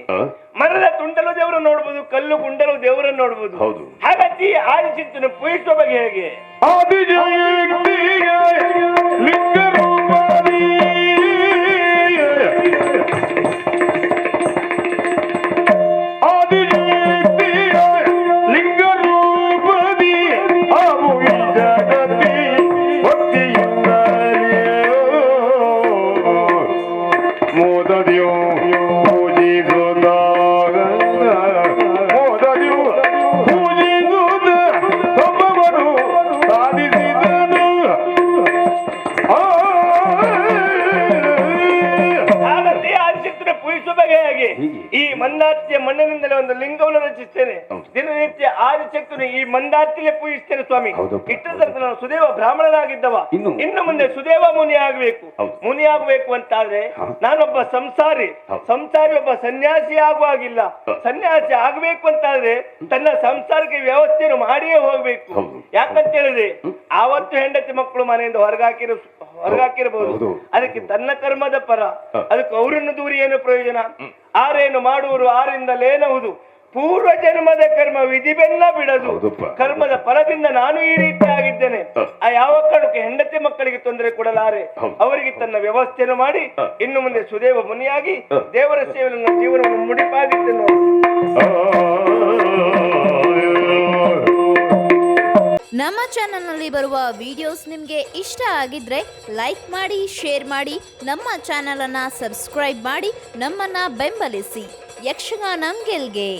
ಮರದ ತುಂಡಲು ದೇವರನ್ನು ನೋಡ್ಬೋದು, ಕಲ್ಲು ಗುಂಡಲು ದೇವರನ್ನು ನೋಡ್ಬೋದು. ಹಾಗಾಗಿ ಆದಿಚಿತ್ತನ ಪೂಜಿಸುವ ಬಗ್ಗೆ ಹೇಗೆ? ಪೂಜಿಸುವ ಬಗೆಯಾಗಿ ಹೀಗೆ. ಈ ಮಂದಾರ್ತಿಯ ಮಣ್ಣಿನಿಂದಲೇ ಒಂದು ಲಿಂಗವನ್ನು ರಚಿಸ್ತೇನೆ. ಹೌದು. ದಿನನಿತ್ಯ ಆದಿಶಕ್ತಿಯನ್ನು ಈ ಮಂದಾರ್ತಿಯಲ್ಲೇ ಪೂಜಿಸ್ತೇನೆ ಸ್ವಾಮಿ. ಹೌದಪ್ಪ. ಇಷ್ಟ ತನಕ ನಾನು ಸುದೇವ ಬ್ರಾಹ್ಮಣನಾಗಿದ್ದವ. ಇನ್ನು ಮುಂದೆ ಸುದೇವ ಮುನಿ ಆಗಬೇಕು. ಹೌದು. ಮುನಿ ಆಗಬೇಕು ಅಂತಾದ್ರೆ ಹಾ. ನಾನೊಬ್ಬ ಸಂಸಾರಿ. ಹೌದು. ಸಂಸಾರಿ ಒಬ್ಬ ಸನ್ಯಾಸಿ ಆಗುವಾಗಿಲ್ಲ. ಸನ್ಯಾಸಿ ಆಗಬೇಕು ಅಂತಾದ್ರೆ ತನ್ನ ಸಂಸಾರಕ್ಕೆ ವ್ಯವಸ್ಥೆಯನ್ನು ಮಾಡಿಯೇ ಹೋಗ್ಬೇಕು. ಹೌದು. ಯಾಕಂತ ಹೇಳಿದ್ರೆ ಆವತ್ತು ಹೆಂಡತಿ ಮಕ್ಕಳು ಮನೆಯಿಂದ ಹೊರಗಾಕಿರಬಹುದು. ಹೌದು. ಅದಕ್ಕೆ ತನ್ನ ಕರ್ಮದ ಪರ, ಅದಕ್ಕೆ ಅವರನ್ನು ದೂರಿ ಏನು ಪ್ರಯೋಜನ? ಆರೇನು ಮಾಡುವರು ಆರಿಂದಲೇನವುದು, ಪೂರ್ವ ಜನ್ಮದ ಕರ್ಮ ವಿಧಿ ಬೆಲ್ಲ ಬಿಡದು. ಹೌದಪ್ಪ. ಕರ್ಮದ ಫಲದಿಂದ ನಾನು ಈ ರೀತಿ ಆಗಿದ್ದೇನೆ. ಆ ಯಾವ ಕಾರಣಕ್ಕೆ ಹೆಂಡತಿ ಮಕ್ಕಳಿಗೆ ತೊಂದರೆ ಕೊಡಲಾರೆ. ಹೌದು. ಅವರಿಗೆ ತನ್ನ ವ್ಯವಸ್ಥೆಯನ್ನು ಮಾಡಿ ಇನ್ನು ಮುಂದೆ ಸುದೇವ ಮುನಿಯಾಗಿ ದೇವರ ಸೇವೆಯಲ್ಲಿ ನನ್ನ ಜೀವನವನ್ನು ಮುಡಿಪಾಗಿದ್ದೇನೆ. ನಮ್ಮ ಚಾನಲ್ನಲ್ಲಿ ಬರುವ ವಿಡಿಯೋಸ್ ನಿಮಗೆ ಇಷ್ಟ ಆಗಿದ್ರೆ ಲೈಕ್ ಮಾಡಿ, ಶೇರ್ ಮಾಡಿ, ನಮ್ಮ ಚಾನಲನ್ನು ಸಬ್ಸ್ಕ್ರೈಬ್ ಮಾಡಿ, ನಮ್ಮನ್ನು ಬೆಂಬಲಿಸಿ. ಯಕ್ಷಗಾನ ಗೆಲ್ಗೆ.